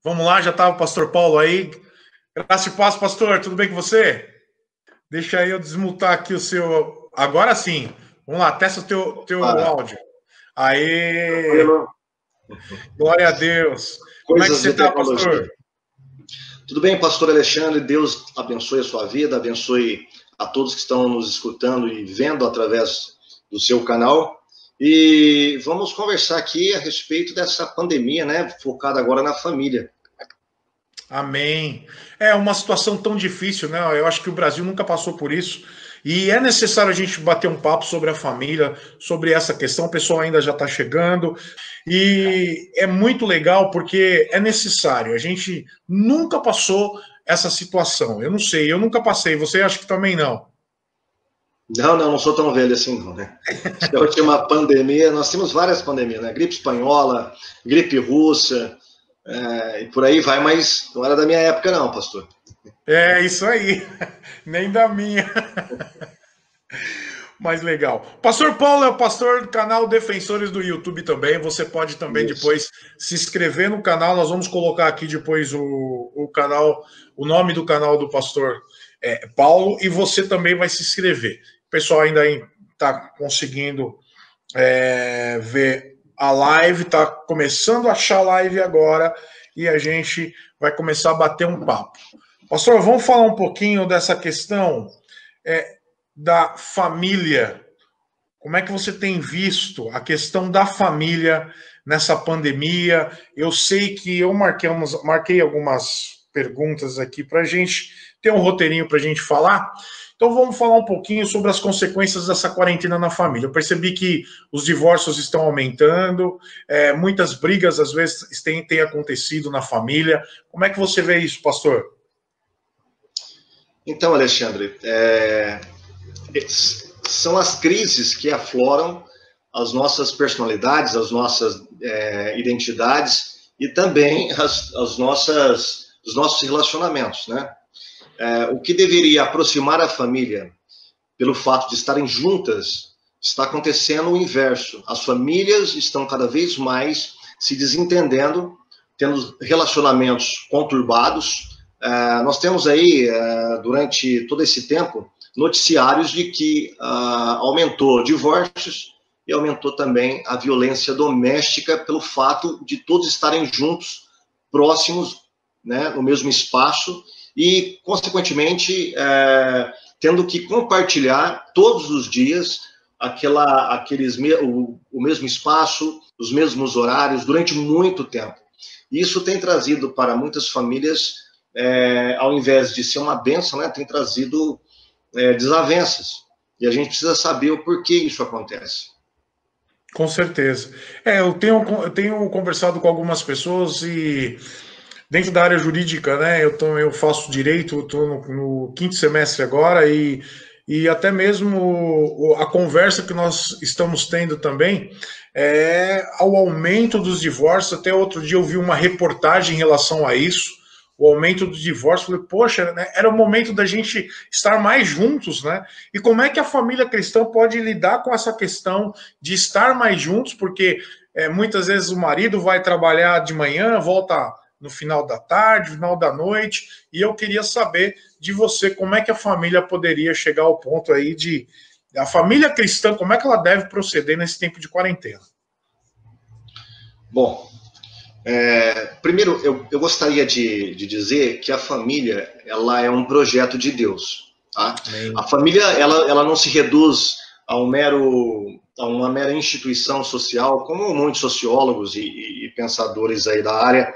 Vamos lá, já estava o pastor Paulo aí. Graça e paz, pastor, tudo bem com você? Deixa aí eu desmutar aqui o seu. Agora sim. Vamos lá, testa o teu áudio. Aê! Tranquilo. Glória a Deus. Como é que Coisas você de está, tecnologia. pastor? Tudo bem, pastor Alexandre? Deus abençoe a sua vida, abençoe a todos que estão nos escutando e vendo através do seu canal. E vamos conversar aqui a respeito dessa pandemia, né? Focada agora na família. Amém. É uma situação tão difícil, né? Eu acho que o Brasil nunca passou por isso. E é necessário a gente bater um papo sobre a família, sobre essa questão. O pessoal ainda já está chegando. E é muito legal porque é necessário. A gente nunca passou essa situação. Eu não sei, eu nunca passei. Você acha que também não? Não sou tão velho assim, não, né? A última pandemia, nós temos várias pandemias, né? Gripe espanhola, gripe russa, e por aí vai, mas não era da minha época, não, pastor. É isso aí. Nem da minha. Mais legal. Pastor Paulo é o pastor do canal Defensores do YouTube também. Você pode também depois se inscrever no canal. Nós vamos colocar aqui depois o canal, o nome do canal do pastor Paulo, e você também vai se inscrever. O pessoal ainda está conseguindo ver a live, está começando a achar a live agora e a gente vai começar a bater um papo. Pastor, vamos falar um pouquinho dessa questão da família. Como é que você tem visto a questão da família nessa pandemia? Eu sei que eu marquei algumas perguntas aqui para a gente ter um roteirinho para a gente falar. Então vamos falar um pouquinho sobre as consequências dessa quarentena na família. Eu percebi que os divórcios estão aumentando, muitas brigas às vezes têm acontecido na família. Como é que você vê isso, pastor? Então, Alexandre, são as crises que afloram as nossas personalidades, as nossas identidades e também os nossos relacionamentos, né? O que deveria aproximar a família pelo fato de estarem juntas, está acontecendo o inverso. As famílias estão cada vez mais se desentendendo, tendo relacionamentos conturbados. Nós temos aí, durante todo esse tempo, noticiários de que aumentou divórcios e aumentou também a violência doméstica pelo fato de todos estarem juntos, próximos, né, no mesmo espaço e, consequentemente, tendo que compartilhar todos os dias o mesmo espaço, os mesmos horários, durante muito tempo. Isso tem trazido para muitas famílias, ao invés de ser uma bênção, né, tem trazido desavenças. E a gente precisa saber o porquê isso acontece. Com certeza. Eu tenho conversado com algumas pessoas e dentro da área jurídica, né? Eu faço direito, estou no quinto semestre agora e até mesmo a conversa que nós estamos tendo também é ao aumento dos divórcios. Até outro dia eu vi uma reportagem em relação a isso, o aumento do divórcio. Falei, poxa, né, era o momento da gente estar mais juntos, né? E como é que a família cristã pode lidar com essa questão de estar mais juntos? Porque muitas vezes o marido vai trabalhar de manhã, volta no final da tarde, final da noite, e eu queria saber de você como é que a família poderia chegar ao ponto aí a família cristã, como é que ela deve proceder nesse tempo de quarentena? Bom, primeiro eu gostaria de dizer que a família ela é um projeto de Deus, tá? A família ela não se reduz a uma mera instituição social, como muitos sociólogos e pensadores aí da área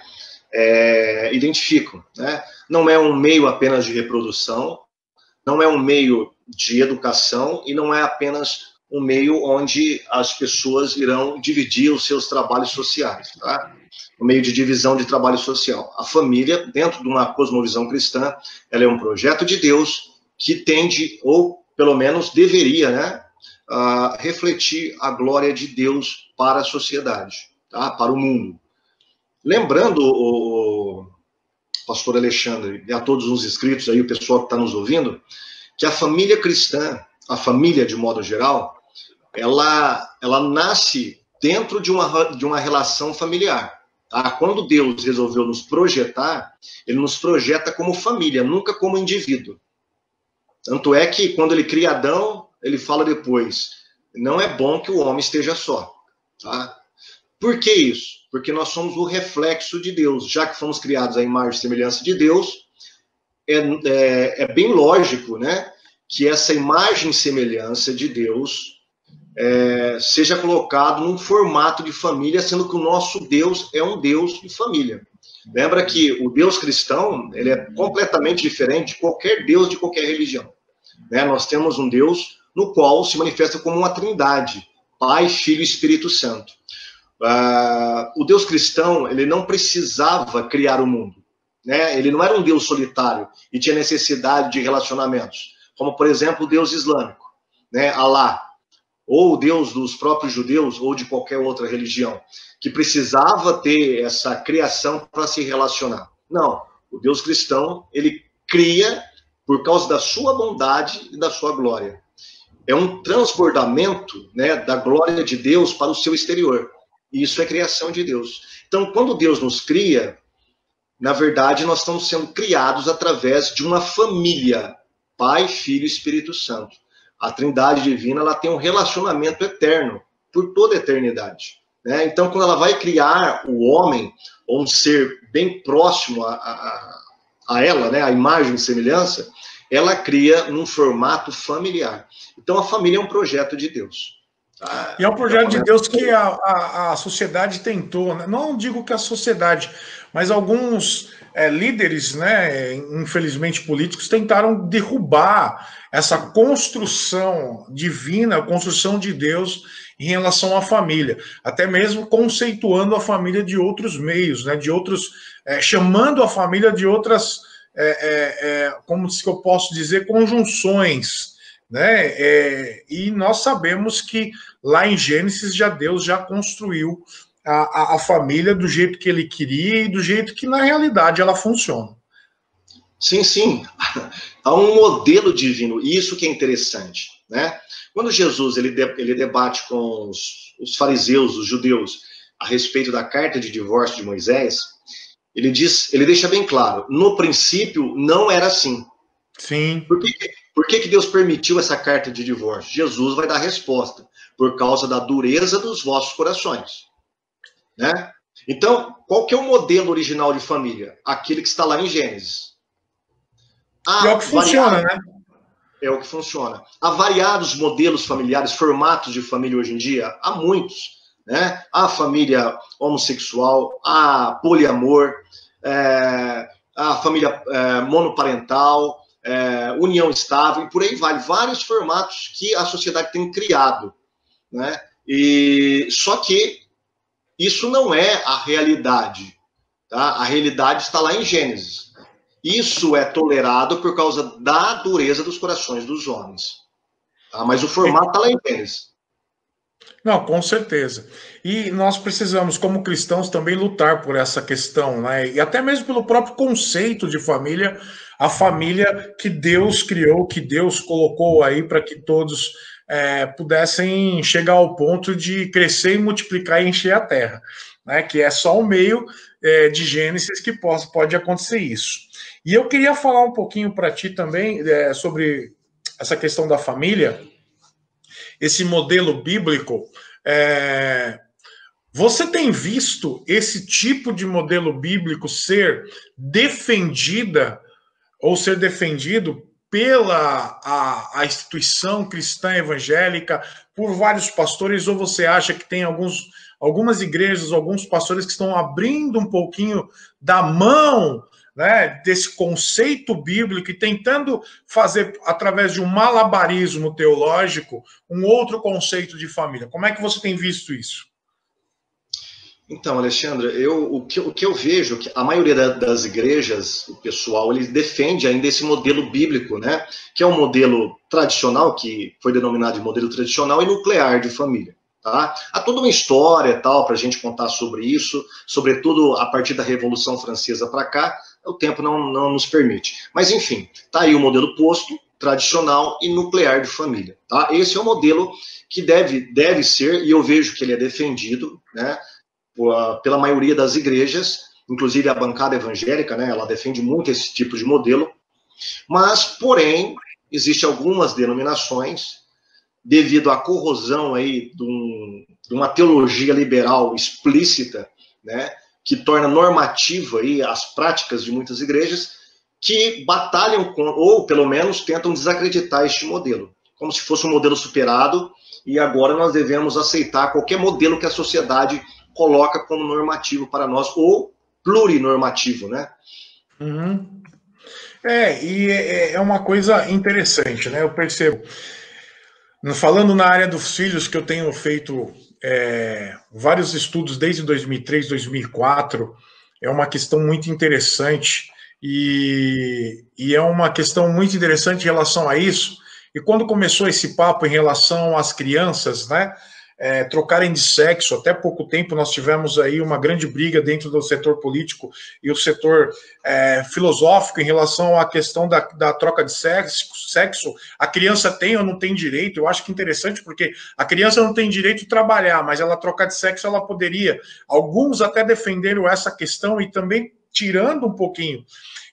identificam, né? Não é um meio apenas de reprodução, não é um meio de educação e não é apenas um meio onde as pessoas irão dividir os seus trabalhos sociais, tá? Um meio de divisão de trabalho social. A família, dentro de uma cosmovisão cristã, ela é um projeto de Deus que tende, ou pelo menos deveria, né, refletir a glória de Deus para a sociedade, tá? Para o mundo. Lembrando, o pastor Alexandre, e a todos os inscritos aí, o pessoal que está nos ouvindo, que a família cristã, a família de modo geral, ela nasce dentro de uma relação familiar, Tá? Quando Deus resolveu nos projetar, ele nos projeta como família, nunca como indivíduo. Tanto é que quando ele cria Adão, ele fala depois, não é bom que o homem esteja só. Tá? Por que isso? Porque nós somos o reflexo de Deus. Já que fomos criados à imagem e semelhança de Deus, é bem lógico, né, que essa imagem e semelhança de Deus seja colocado num formato de família, sendo que o nosso Deus é um Deus de família. Lembra que o Deus cristão, ele é completamente diferente de qualquer Deus de qualquer religião. Né? Nós temos um Deus no qual se manifesta como uma trindade, Pai, Filho e Espírito Santo. O Deus cristão, ele não precisava criar o mundo. Né? Ele não era um Deus solitário e tinha necessidade de relacionamentos, como, por exemplo, o Deus islâmico, né? Alá, ou o Deus dos próprios judeus, ou de qualquer outra religião, que precisava ter essa criação para se relacionar. Não, o Deus cristão, ele cria por causa da sua bondade e da sua glória. É um transbordamento, né, da glória de Deus para o seu exterior. E isso é criação de Deus. Então, quando Deus nos cria, na verdade, nós estamos sendo criados através de uma família, Pai, Filho e Espírito Santo. A Trindade Divina, ela tem um relacionamento eterno, por toda a eternidade. Né? Então, quando ela vai criar o homem, ou um ser bem próximo a ela, né, a imagem e semelhança, ela cria num formato familiar. Então, a família é um projeto de Deus. Tá? E é um projeto de Deus que a sociedade tentou, né? Não digo que a sociedade, mas alguns líderes, né, infelizmente políticos, tentaram derrubar essa construção divina, a construção de Deus em relação à família, até mesmo conceituando a família de outros meios, né, de outros, chamando a família de outras, como que eu posso dizer, conjunções, né? E nós sabemos que lá em Gênesis Deus já construiu a família do jeito que ele queria e do jeito que na realidade ela funciona. Sim, sim. Há um modelo divino, e isso que é interessante, né? Quando Jesus ele debate com os fariseus, os judeus, a respeito da carta de divórcio de Moisés, ele deixa bem claro, no princípio não era assim. Sim. Por que Deus permitiu essa carta de divórcio? Jesus vai dar a resposta, por causa da dureza dos vossos corações. Né? Então, qual que é o modelo original de família? Aquele que está lá em Gênesis. E é o que funciona, né? É o que funciona. Há variados modelos familiares, formatos de família hoje em dia, há muitos. Né? Há família homossexual, há poliamor, há família monoparental, união estável, e por aí vai. Vários formatos que a sociedade tem criado. Né? Só que isso não é a realidade. Tá? A realidade está lá em Gênesis. Isso é tolerado por causa da dureza dos corações dos homens. Tá? Mas o formato está lá em Gênesis. Não, com certeza. E nós precisamos, como cristãos, também lutar por essa questão, né? E até mesmo pelo próprio conceito de família, a família que Deus criou, que Deus colocou aí para que todos pudessem chegar ao ponto de crescer e multiplicar e encher a terra, né? Que é só o meio de Gênesis que pode acontecer isso. E eu queria falar um pouquinho para ti também sobre essa questão da família, esse modelo bíblico. Você tem visto esse tipo de modelo bíblico ser defendida ou ser defendido pela a instituição cristã evangélica, por vários pastores, ou você acha que tem algumas igrejas, alguns pastores que estão abrindo um pouquinho da mão, né, desse conceito bíblico e tentando fazer, através de um malabarismo teológico, um outro conceito de família? Como é que você tem visto isso? Então, Alexandre, o que eu vejo, que a maioria das igrejas, o pessoal, ele defende ainda esse modelo bíblico, né? Que é um modelo tradicional, que foi denominado de modelo tradicional e nuclear de família. Tá? Há toda uma história tal para a gente contar sobre isso, sobretudo a partir da Revolução Francesa para cá, o tempo não nos permite. Mas, enfim, está aí o modelo posto, tradicional e nuclear de família. Tá? Esse é o modelo que deve ser, e eu vejo que ele é defendido, né, pela maioria das igrejas, inclusive a bancada evangélica, né, ela defende muito esse tipo de modelo, mas, porém, existem algumas denominações, devido à corrosão aí de uma teologia liberal explícita, né, que torna normativa aí as práticas de muitas igrejas, que batalham com, ou pelo menos tentam desacreditar este modelo, como se fosse um modelo superado, e agora nós devemos aceitar qualquer modelo que a sociedade coloca como normativo para nós, ou plurinormativo, né? Uhum. E é uma coisa interessante, né? Eu percebo. Falando na área dos filhos, que eu tenho feito vários estudos desde 2003, 2004, é uma questão muito interessante e é uma questão muito interessante em relação a isso. E quando começou esse papo em relação às crianças, né, trocarem de sexo, até pouco tempo nós tivemos aí uma grande briga dentro do setor político e o setor filosófico em relação à questão da troca de sexo. A criança tem ou não tem direito? Eu acho que é interessante, porque a criança não tem direito de trabalhar, mas ela trocar de sexo, ela poderia. Alguns até defenderam essa questão e também tirando um pouquinho.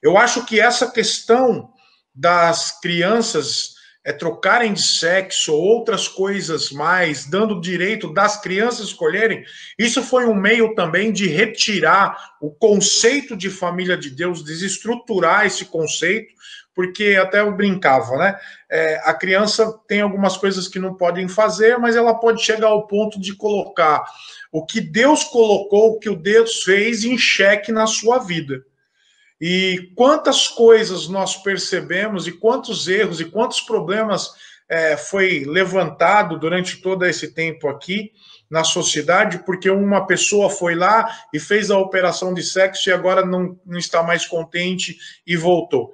Eu acho que essa questão das crianças trocarem de sexo, outras coisas mais, dando direito das crianças escolherem, isso foi um meio também de retirar o conceito de família de Deus, desestruturar esse conceito, porque até eu brincava, né? A criança tem algumas coisas que não podem fazer, mas ela pode chegar ao ponto de colocar o que Deus colocou, o que o Deus fez em xeque na sua vida. E quantas coisas nós percebemos e quantos erros e quantos problemas foi levantado durante todo esse tempo aqui na sociedade, porque uma pessoa foi lá e fez a operação de sexo e agora não está mais contente e voltou.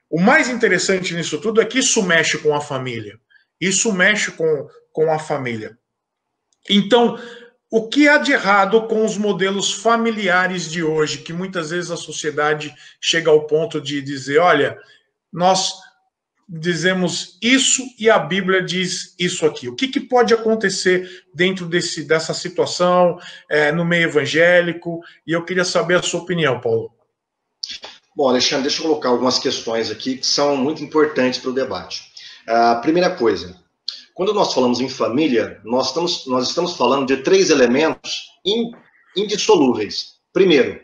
O mais interessante nisso tudo é que isso mexe com a família. Isso mexe com a família. Então, o que há de errado com os modelos familiares de hoje, que muitas vezes a sociedade chega ao ponto de dizer, olha, nós dizemos isso e a Bíblia diz isso aqui. O que pode acontecer dentro dessa situação, no meio evangélico? E eu queria saber a sua opinião, Paulo. Bom, Alexandre, deixa eu colocar algumas questões aqui que são muito importantes para o debate. A primeira coisa, quando nós falamos em família, nós estamos falando de 3 elementos indissolúveis. Primeiro,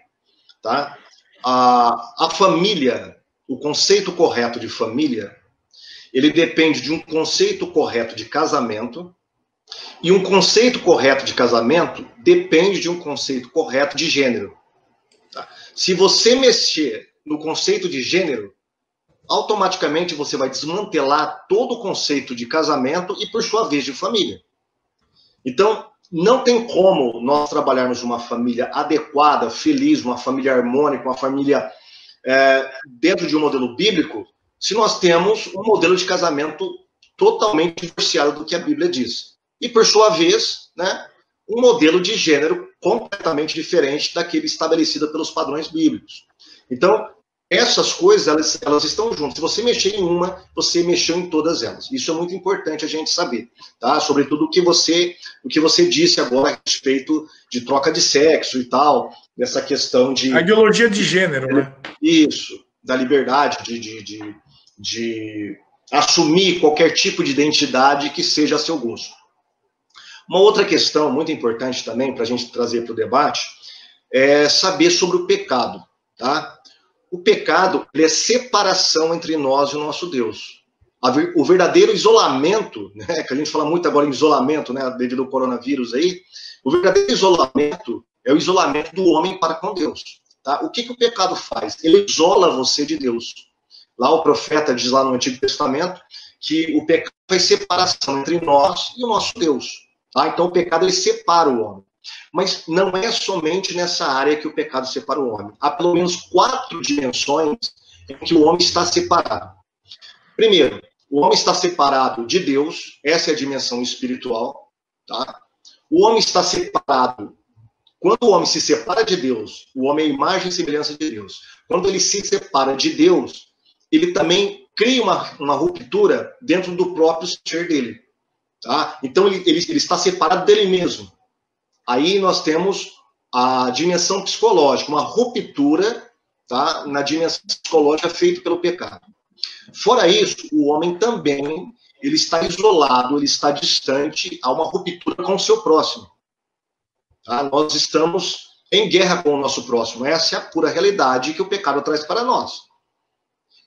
tá? A família, o conceito correto de família, ele depende de um conceito correto de casamento, e um conceito correto de casamento depende de um conceito correto de gênero. Tá? Se você mexer no conceito de gênero, automaticamente você vai desmantelar todo o conceito de casamento e, por sua vez, de família. Então, não tem como nós trabalharmos uma família adequada, feliz, uma família harmônica, uma família dentro de um modelo bíblico, se nós temos um modelo de casamento totalmente divorciado do que a Bíblia diz. E, por sua vez, né, um modelo de gênero completamente diferente daquele estabelecido pelos padrões bíblicos. Então, essas coisas, elas estão juntas. Se você mexer em uma, você mexeu em todas elas. Isso é muito importante a gente saber, tá? Sobretudo o que você disse agora a respeito de troca de sexo e tal, dessa questão de... A ideologia de gênero, né? Isso, da liberdade de assumir qualquer tipo de identidade que seja a seu gosto. Uma outra questão muito importante também, para a gente trazer para o debate, é saber sobre o pecado, tá? O pecado é separação entre nós e o nosso Deus. O verdadeiro isolamento, né, que a gente fala muito agora em isolamento, né, devido ao coronavírus aí, o verdadeiro isolamento é o isolamento do homem para com Deus. Tá? O que o pecado faz? Ele isola você de Deus. Lá o profeta diz lá no Antigo Testamento que o pecado faz separação entre nós e o nosso Deus. Tá? Então o pecado ele separa o homem. Mas não é somente nessa área que o pecado separa o homem. Há pelo menos 4 dimensões em que o homem está separado. Primeiro, o homem está separado de Deus, essa é a dimensão espiritual. Tá? O homem está separado. Quando o homem se separa de Deus, o homem é a imagem e semelhança de Deus. Quando ele se separa de Deus, ele também cria uma ruptura dentro do próprio ser dele. Tá? Então ele está separado dele mesmo. Aí nós temos a dimensão psicológica, uma ruptura, tá, na dimensão psicológica feita pelo pecado. Fora isso, o homem também, ele está isolado, ele está distante, há uma ruptura com o seu próximo. Tá? Nós estamos em guerra com o nosso próximo. Essa é a pura realidade que o pecado traz para nós.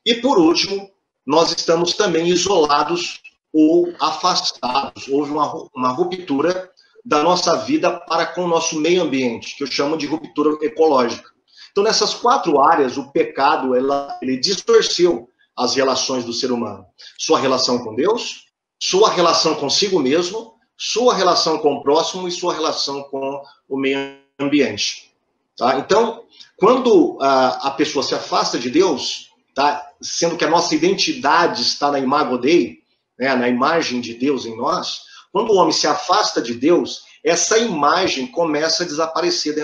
E, por último, nós estamos também isolados ou afastados. Houve uma ruptura da nossa vida para com o nosso meio ambiente, que eu chamo de ruptura ecológica. Então, nessas 4 áreas, o pecado ele distorceu as relações do ser humano. Sua relação com Deus, sua relação consigo mesmo, sua relação com o próximo e sua relação com o meio ambiente. Tá? Então, quando a pessoa se afasta de Deus, tá? Sendo que a nossa identidade está na imago Dei, né? Na imagem de Deus em nós, quando o homem se afasta de Deus, essa imagem começa a desaparecer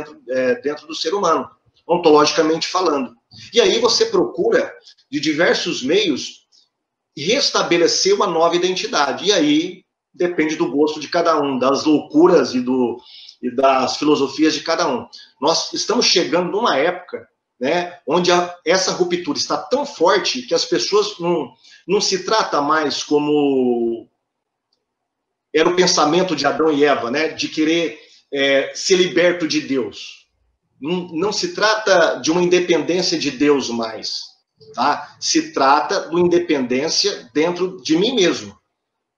dentro do ser humano, ontologicamente falando. E aí você procura, de diversos meios, restabelecer uma nova identidade. E aí depende do gosto de cada um, das loucuras e das filosofias de cada um. Nós estamos chegando numa época, né, onde essa ruptura está tão forte que as pessoas não se trata mais como era o pensamento de Adão e Eva, né, de querer ser liberto de Deus. Não se trata de uma independência de Deus mais, tá? Se trata de uma independência dentro de mim mesmo.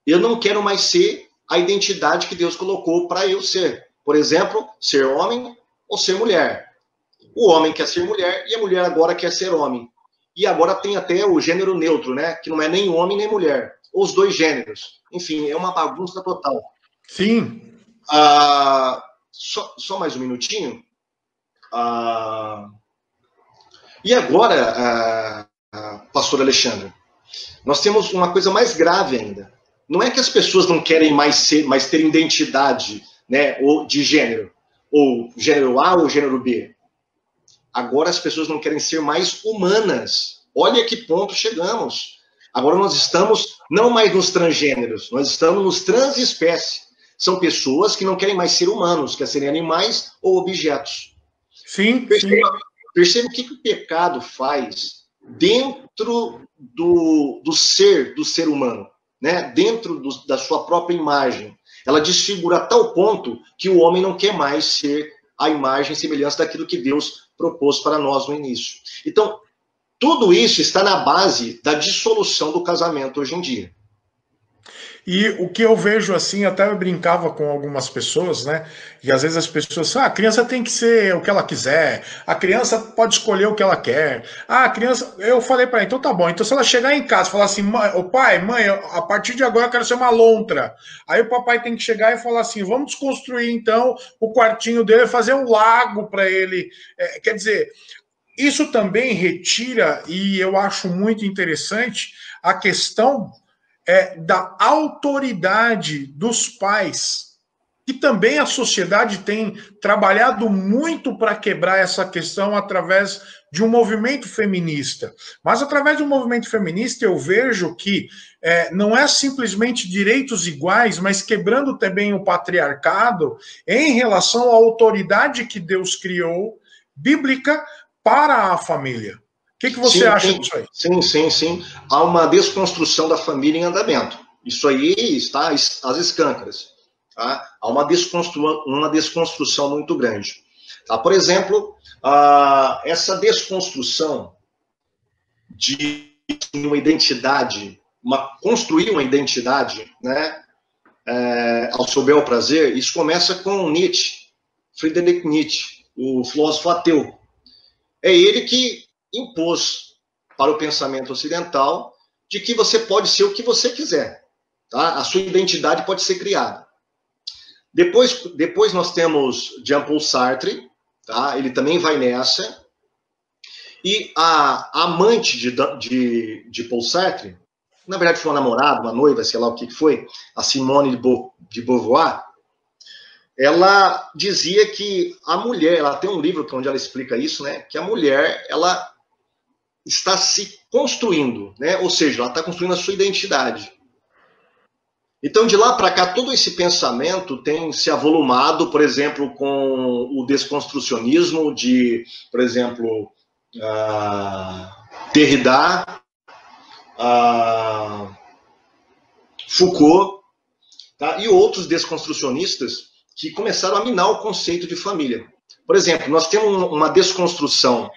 Eu não quero mais ser a identidade que Deus colocou para eu ser. Por exemplo, ser homem ou ser mulher. O homem quer ser mulher e a mulher agora quer ser homem. E agora tem até o gênero neutro, né? Que não é nem homem nem mulher. Ou os dois gêneros. Enfim, é uma bagunça total. Sim. Só mais um minutinho. E agora, pastor Alexandre, nós temos uma coisa mais grave ainda. Não é que as pessoas não querem mais ter identidade, né, ou de gênero, ou gênero A ou gênero B. Agora as pessoas não querem ser mais humanas. Olha que ponto chegamos. Agora nós estamos não mais nos transgêneros, nós estamos nos transespécies. São pessoas que não querem mais ser humanos, querem ser animais ou objetos. Sim, perceba o que o pecado faz dentro do ser humano, né? Dentro da sua própria imagem. Ela desfigura a tal ponto que o homem não quer mais ser a imagem e semelhança daquilo que Deus propôs para nós no início. Então, tudo isso está na base da dissolução do casamento hoje em dia. E o que eu vejo assim, até eu brincava com algumas pessoas, né? E às vezes as pessoas, a criança tem que ser o que ela quiser, a criança pode escolher o que ela quer. A criança, eu falei para ela, então tá bom, então se ela chegar em casa e falar assim, o pai, mãe, a partir de agora eu quero ser uma lontra. Aí o papai tem que chegar e falar assim, vamos desconstruir então o quartinho dele, fazer um lago para ele. Quer dizer, isso também retira, e eu acho muito interessante, a questão da autoridade dos pais, que também a sociedade tem trabalhado muito para quebrar essa questão através de um movimento feminista. Mas através do movimento feminista eu vejo que não é simplesmente direitos iguais, mas quebrando também o patriarcado em relação à autoridade que Deus criou, bíblica, para a família. O que você acha disso aí? Sim. Há uma desconstrução da família em andamento. Isso aí está às escâncaras. Tá? Há uma desconstrução muito grande. Tá? Por exemplo, essa desconstrução de uma identidade, construir uma identidade, né, ao seu bel prazer, isso começa com Nietzsche, Friedrich Nietzsche, o filósofo ateu. É ele que impôs para o pensamento ocidental de que você pode ser o que você quiser. Tá? A sua identidade pode ser criada. Depois nós temos Jean-Paul Sartre, tá? Ele também vai nessa. E a amante de Paul Sartre, na verdade foi uma namorada, uma noiva, sei lá o que foi, a Simone de Beauvoir, ela dizia que a mulher, ela tem um livro onde ela explica isso, né? Que a mulher, ela está se construindo, né? Ou seja, ela está construindo a sua identidade. Então, de lá para cá, todo esse pensamento tem se avolumado, por exemplo, com o desconstrucionismo de, por exemplo, Derrida, Foucault, tá? E outros desconstrucionistas que começaram a minar o conceito de família. Por exemplo, nós temos uma desconstrução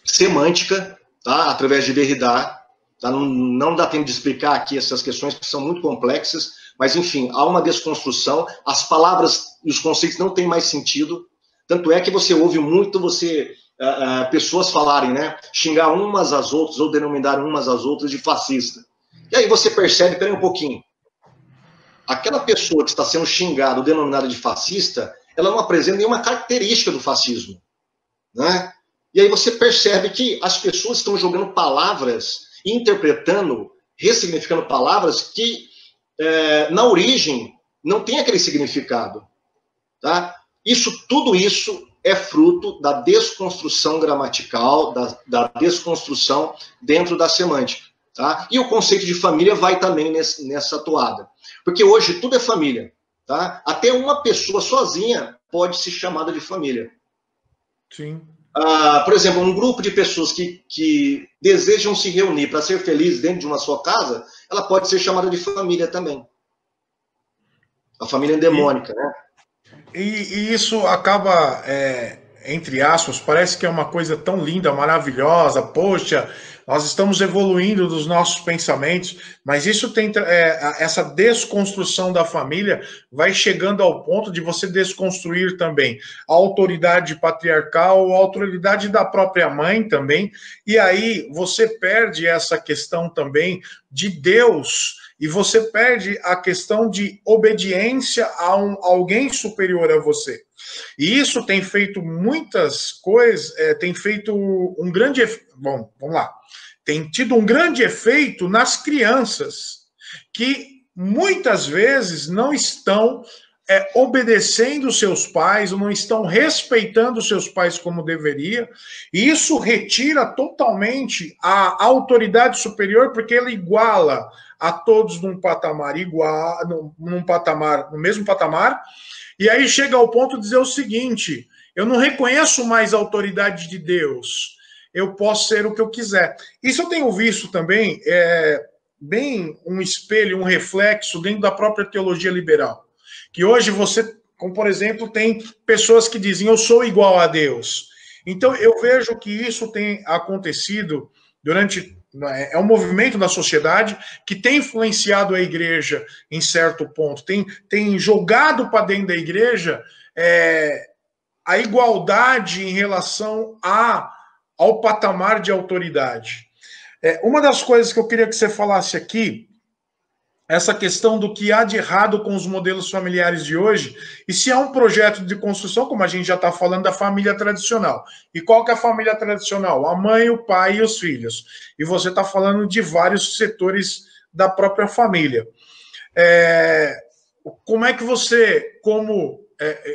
semântica, tá? Através de Derrida. Tá? Não dá tempo de explicar aqui essas questões que são muito complexas, mas, enfim, há uma desconstrução, as palavras e os conceitos não têm mais sentido, tanto é que você ouve muito pessoas falarem, né, xingar umas às outras ou denominar umas às outras de fascista. E aí você percebe, peraí um pouquinho, aquela pessoa que está sendo xingada ou denominada de fascista, ela não apresenta nenhuma característica do fascismo, né? E aí você percebe que as pessoas estão jogando palavras, interpretando, ressignificando palavras que, na origem, não tem aquele significado. Tá? Tudo isso é fruto da desconstrução gramatical, da desconstrução dentro da semântica. Tá? E o conceito de família vai também nessa toada. Porque hoje tudo é família. Tá? Até uma pessoa sozinha pode ser chamada de família. Sim. Por exemplo, um grupo de pessoas que desejam se reunir para ser felizes dentro de uma sua casa, ela pode ser chamada de família também. A família endemônica, né? E isso acaba, entre aspas, parece que é uma coisa tão linda, maravilhosa, poxa, nós estamos evoluindo dos nossos pensamentos, mas isso tem essa desconstrução da família vai chegando ao ponto de você desconstruir também a autoridade patriarcal, a autoridade da própria mãe também, e aí você perde essa questão também de Deus, e você perde a questão de obediência a alguém superior a você. E isso tem feito muitas coisas, tem feito um grande... Bom, vamos lá. Tem tido um grande efeito nas crianças, que muitas vezes não estão obedecendo seus pais, ou não estão respeitando seus pais como deveria, e isso retira totalmente a autoridade superior, porque ela iguala a todos num patamar igual, no mesmo patamar, e aí chega ao ponto de dizer o seguinte: eu não reconheço mais a autoridade de Deus, eu posso ser o que eu quiser. Isso eu tenho visto também, bem um espelho, um reflexo dentro da própria teologia liberal. Que hoje você, como por exemplo, tem pessoas que dizem, eu sou igual a Deus. Então eu vejo que isso tem acontecido durante... É um movimento da sociedade que tem influenciado a igreja em certo ponto, tem jogado para dentro da igreja a igualdade em relação ao patamar de autoridade. Uma das coisas que eu queria que você falasse aqui, essa questão do que há de errado com os modelos familiares de hoje, e se há um projeto de construção, como a gente já está falando, da família tradicional. E qual que é a família tradicional? A mãe, o pai e os filhos. E você está falando de vários setores da própria família. Como é que você,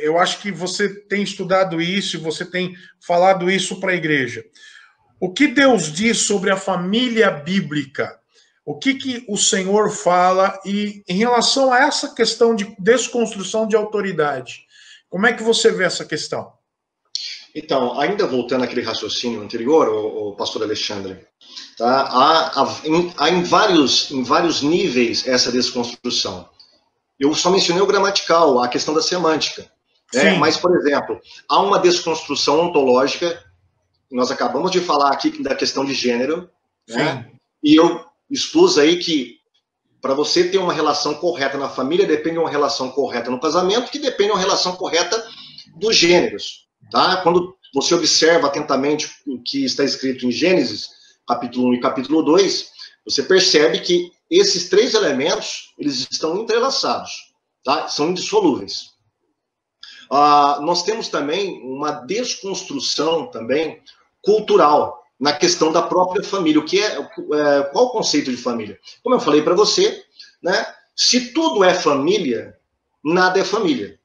eu acho que você tem estudado isso, você tem falado isso para a igreja. O que Deus diz sobre a família bíblica? O que o Senhor fala e em relação a essa questão de desconstrução de autoridade? Como é que você vê essa questão? Então, ainda voltando àquele raciocínio anterior, o pastor Alexandre, tá? Há em vários níveis essa desconstrução. Eu só mencionei o gramatical, a questão da semântica. Né? Mas, por exemplo, há uma desconstrução ontológica, nós acabamos de falar aqui da questão de gênero, né? E eu expus aí que para você ter uma relação correta na família, depende de uma relação correta no casamento, que depende de uma relação correta dos gêneros. Tá? Quando você observa atentamente o que está escrito em Gênesis, capítulo 1 e capítulo 2, você percebe que esses três elementos eles estão entrelaçados, tá? São indissolúveis. Nós temos também uma desconstrução também cultural na questão da própria família. Qual o conceito de família? Como eu falei para você, né? Se tudo é família, nada é família.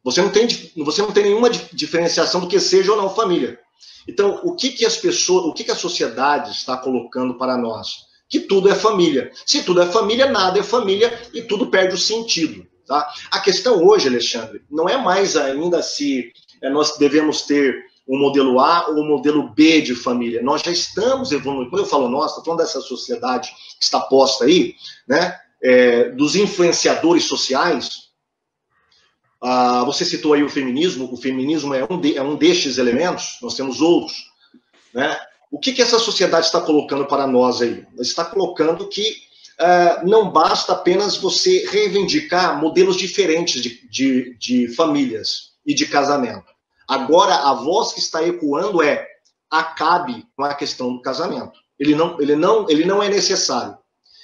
Você não tem nenhuma diferenciação do que seja ou não família. Então, o que a sociedade está colocando para nós? que tudo é família. Se tudo é família, nada é família e tudo perde o sentido. Tá? A questão hoje, Alexandre, não é mais ainda se nós devemos ter o modelo A ou o modelo B de família. Nós já estamos evoluindo. Quando eu falo nós, estou falando dessa sociedade que está posta aí, né? Dos influenciadores sociais. Você citou aí o feminismo é um destes elementos, nós temos outros, né? O que essa sociedade está colocando para nós aí? Está colocando que não basta apenas você reivindicar modelos diferentes de famílias e de casamento. Agora, a voz que está ecoando acabe com a questão do casamento. Ele não é necessário.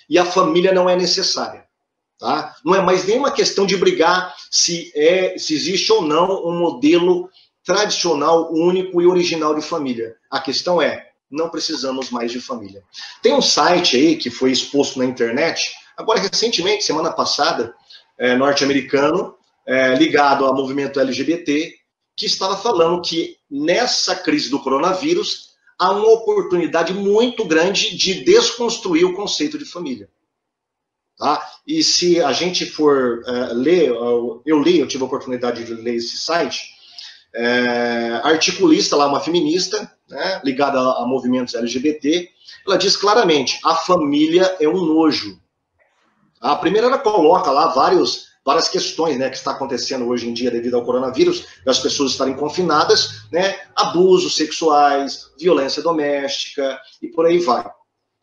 E a família não é necessária. Tá? Não é mais nenhuma questão de brigar se existe ou não um modelo tradicional, único e original de família. A questão não precisamos mais de família. Tem um site aí que foi exposto na internet, agora recentemente, semana passada, norte-americano, ligado ao movimento LGBT, que estava falando que nessa crise do coronavírus há uma oportunidade muito grande de desconstruir o conceito de família. Tá? E se a gente for ler, eu tive a oportunidade de ler esse site, articulista lá, uma feminista, né, ligada a movimentos LGBT, ela diz claramente, a família é um nojo. A primeira, ela coloca lá várias questões, né, que está acontecendo hoje em dia devido ao coronavírus, das pessoas estarem confinadas, né, abusos sexuais, violência doméstica e por aí vai.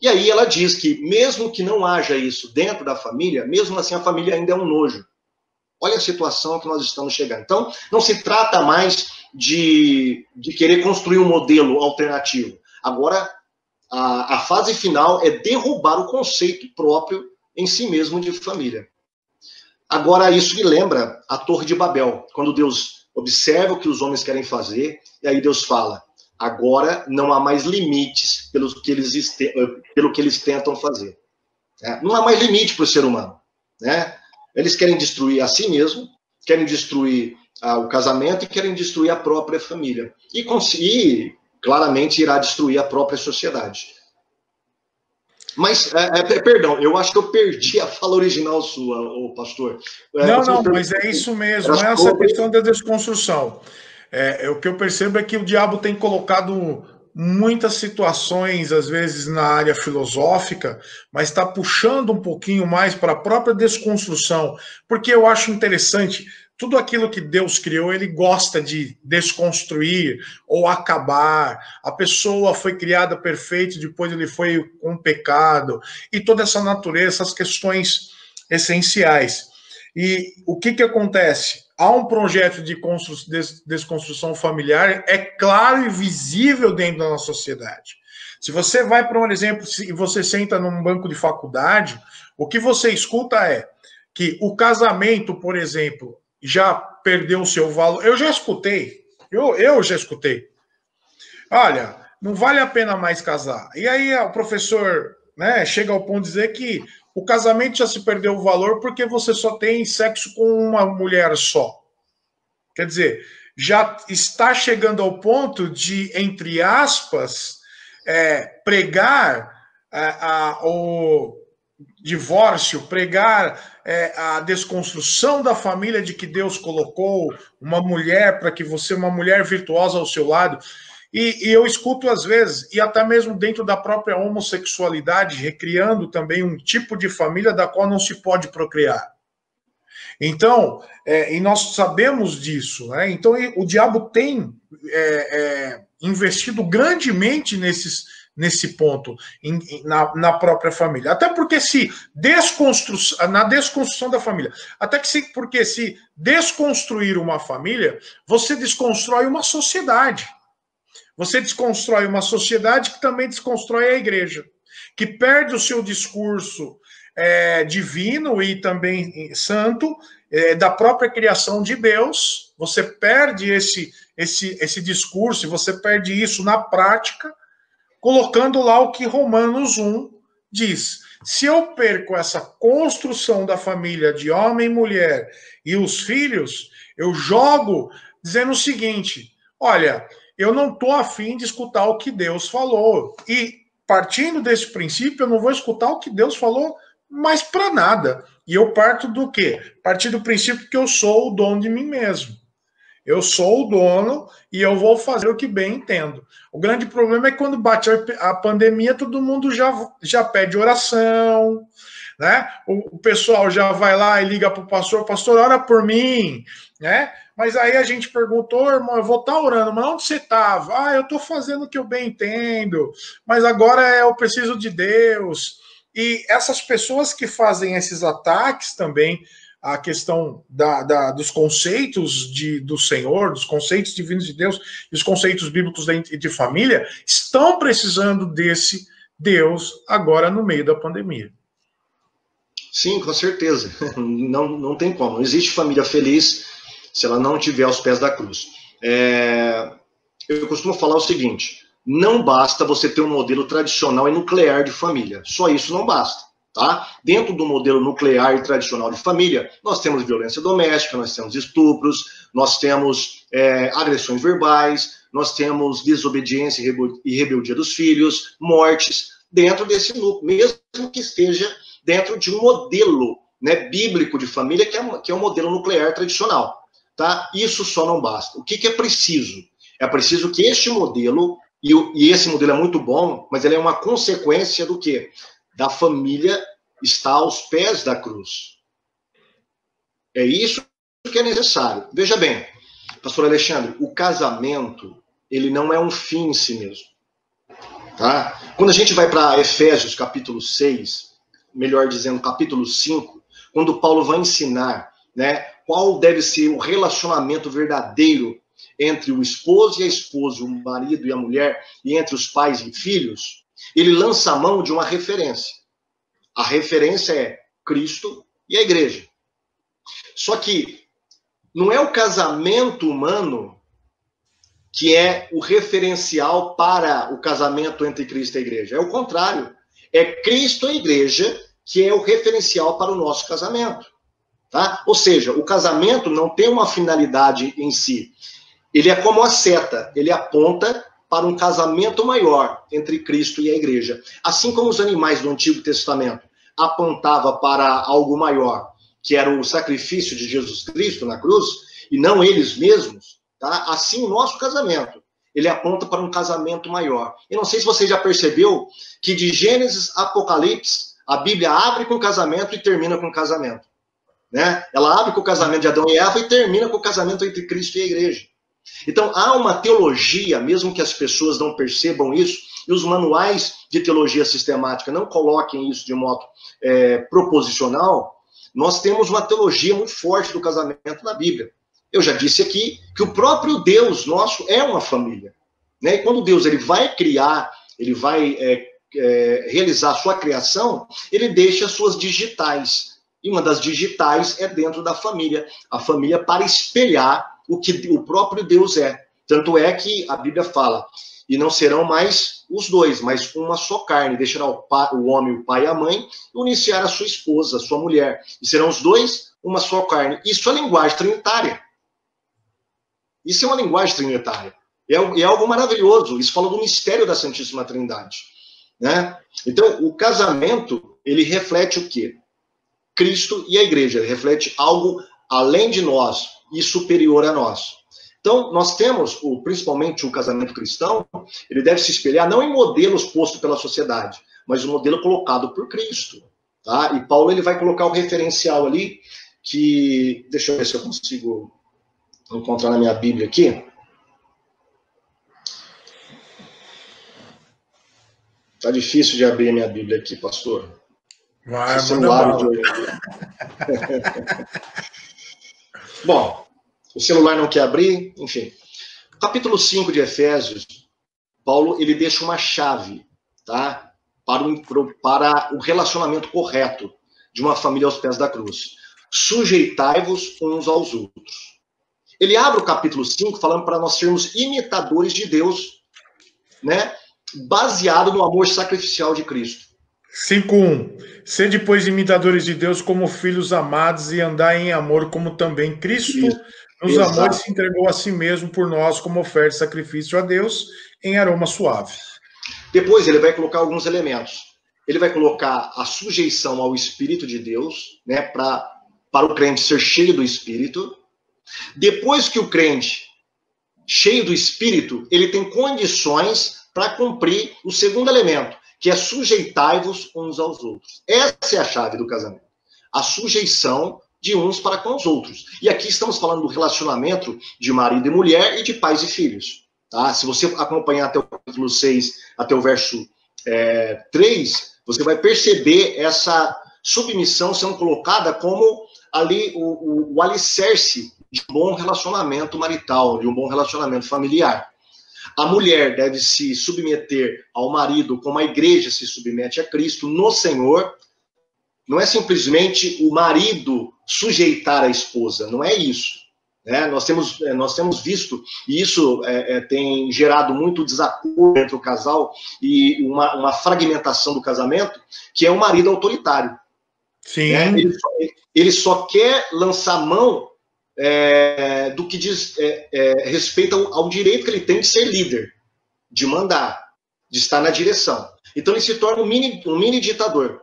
E aí ela diz que mesmo que não haja isso dentro da família, mesmo assim a família ainda é um nojo. Olha a situação que nós estamos chegando. Então, não se trata mais de querer construir um modelo alternativo. Agora, a fase final é derrubar o conceito próprio em si mesmo de família. Agora, isso me lembra a Torre de Babel, quando Deus observa o que os homens querem fazer, e aí Deus fala, agora não há mais limites pelo que eles tentam fazer. Não há mais limite para o ser humano. Né? Eles querem destruir a si mesmo, querem destruir o casamento e querem destruir a própria família. E claramente irá destruir a própria sociedade. Mas, perdão, eu acho que eu perdi a fala original sua, pastor. Não, mas é isso mesmo, é essa questão da desconstrução. O que eu percebo é que o diabo tem colocado muitas situações, às vezes, na área filosófica, mas está puxando um pouquinho mais para a própria desconstrução, porque eu acho interessante, tudo aquilo que Deus criou, ele gosta de desconstruir ou acabar. A pessoa foi criada perfeita, depois ele foi com pecado, e toda essa natureza, essas questões essenciais. E o que acontece? Há um projeto de desconstrução familiar, é claro e visível dentro da nossa sociedade. Se você vai para um exemplo, se você senta num banco de faculdade, o que você escuta é que o casamento, por exemplo, já perdeu o seu valor. Eu já escutei. Olha, não vale a pena mais casar. E aí o professor, né, chega ao ponto de dizer que o casamento já se perdeu o valor porque você só tem sexo com uma mulher só. Quer dizer, já está chegando ao ponto de, entre aspas, pregar o divórcio, pregar a desconstrução da família de que Deus colocou uma mulher para que você, uma mulher virtuosa ao seu lado. E eu escuto às vezes, e até mesmo dentro da própria homossexualidade, recriando também um tipo de família da qual não se pode procriar. Então, e nós sabemos disso, né? Então o diabo tem investido grandemente nesse ponto, na própria família. Até porque na desconstrução da família, porque se desconstruir uma família, você desconstrói uma sociedade. Você desconstrói uma sociedade que também desconstrói a igreja, que perde o seu discurso divino e também santo, da própria criação de Deus. Você perde esse discurso, você perde isso na prática, colocando lá o que Romanos 1 diz. Se eu perco essa construção da família de homem e mulher e os filhos, eu jogo dizendo o seguinte, olha, eu não estou afim de escutar o que Deus falou. E partindo desse princípio, eu não vou escutar o que Deus falou mais para nada. E eu parto do quê? Partir do princípio que eu sou o dono de mim mesmo. Eu sou o dono e eu vou fazer o que bem entendo. O grande problema é que quando bate a pandemia, todo mundo já pede oração, né? O pessoal já vai lá e liga para o pastor, pastor, ora por mim, né? Mas aí a gente perguntou, irmão, eu vou estar orando, mas onde você estava? Ah, eu estou fazendo o que eu bem entendo, mas agora eu preciso de Deus. E essas pessoas que fazem esses ataques também, a questão dos conceitos do Senhor, dos conceitos divinos de Deus e os conceitos bíblicos de família, estão precisando desse Deus agora no meio da pandemia. Sim, com certeza. Não tem como. Não existe família feliz se ela não estiver aos pés da cruz. Eu costumo falar o seguinte, não basta você ter um modelo tradicional e nuclear de família. Só isso não basta. Tá? Dentro do modelo nuclear e tradicional de família, nós temos violência doméstica, nós temos estupros, nós temos agressões verbais, nós temos desobediência e rebeldia dos filhos, mortes, dentro desse núcleo, mesmo que esteja dentro de um modelo, né, bíblico de família, que é um modelo nuclear tradicional. Tá? Isso só não basta. O que é preciso? É preciso que este modelo, e esse modelo é muito bom, mas ele é uma consequência do quê? Da família está aos pés da cruz. É isso que é necessário. Veja bem, pastor Alexandre, o casamento, ele não é um fim em si mesmo. Tá? Quando a gente vai para Efésios, capítulo 6, melhor dizendo, capítulo 5, quando Paulo vai ensinar, né, qual deve ser o relacionamento verdadeiro entre o esposo e a esposa, o marido e a mulher, e entre os pais e filhos, ele lança a mão de uma referência. A referência é Cristo e a igreja. Só que não é o casamento humano que é o referencial para o casamento entre Cristo e a igreja. É o contrário. É Cristo e a igreja que é o referencial para o nosso casamento. Tá? Ou seja, o casamento não tem uma finalidade em si. Ele é como a seta, ele aponta para um casamento maior entre Cristo e a igreja. Assim como os animais do Antigo Testamento apontavam para algo maior, que era o sacrifício de Jesus Cristo na cruz, e não eles mesmos, tá? Assim o nosso casamento, ele aponta para um casamento maior. Eu não sei se você já percebeu que de Gênesis a Apocalipse, a Bíblia abre com casamento e termina com casamento. Né? Ela abre com o casamento de Adão e Eva e termina com o casamento entre Cristo e a igreja. Então, há uma teologia, mesmo que as pessoas não percebam isso, e os manuais de teologia sistemática não coloquem isso de modo proposicional, nós temos uma teologia muito forte do casamento na Bíblia. Eu já disse aqui que o próprio Deus nosso é uma família. Né? E quando Deus ele vai criar, ele vai realizar a sua criação, ele deixa as suas digitais. E uma das digitais é dentro da família. A família para espelhar o que o próprio Deus é. Tanto é que a Bíblia fala, e não serão mais os dois, mas uma só carne. Deixará o homem, o pai e a mãe, e uniciar a sua esposa, a sua mulher. E serão os dois uma só carne. Isso é linguagem trinitária. Isso é uma linguagem trinitária. É algo maravilhoso. Isso fala do mistério da Santíssima Trindade. Né? Então, o casamento, ele reflete o quê? Cristo e a igreja. Ele reflete algo além de nós e superior a nós. Então, nós temos, principalmente o casamento cristão, ele deve se espelhar não em modelos postos pela sociedade, mas um modelo colocado por Cristo. Tá? E Paulo ele vai colocar o referencial ali, que, deixa eu ver se eu consigo encontrar na minha Bíblia aqui. Tá difícil de abrir a minha Bíblia aqui, pastor. Vai, celular de... Bom, o celular não quer abrir, enfim. Capítulo 5 de Efésios, Paulo ele deixa uma chave, tá? Para o relacionamento correto de uma família aos pés da cruz. Sujeitai-vos uns aos outros. Ele abre o capítulo 5 falando para nós sermos imitadores de Deus, né? Baseado no amor sacrificial de Cristo. 5:1. Sede, pois, imitadores de Deus como filhos amados e andai em amor como também Cristo nos amou e se entregou a si mesmo por nós como oferta e sacrifício a Deus em aroma suave. Depois ele vai colocar alguns elementos. Ele vai colocar a sujeição ao Espírito de Deus, né, para o crente ser cheio do Espírito. Depois que o crente, cheio do Espírito, ele tem condições para cumprir o segundo elemento, que é sujeitai-vos uns aos outros. Essa é a chave do casamento. A sujeição de uns para com os outros. E aqui estamos falando do relacionamento de marido e mulher e de pais e filhos. Tá? Se você acompanhar até o capítulo 6, até o verso 3, você vai perceber essa submissão sendo colocada como ali o alicerce de um bom relacionamento marital, de um bom relacionamento familiar. A mulher deve se submeter ao marido como a igreja se submete a Cristo no Senhor. Não é simplesmente o marido sujeitar a esposa, não é isso. Né? Nós temos visto, e isso tem gerado muito desacordo entre o casal e uma fragmentação do casamento, que é o marido autoritário. Sim. Né? Ele só quer lançar mão do que diz respeito ao direito que ele tem de ser líder, de mandar, de estar na direção. Então ele se torna um mini ditador.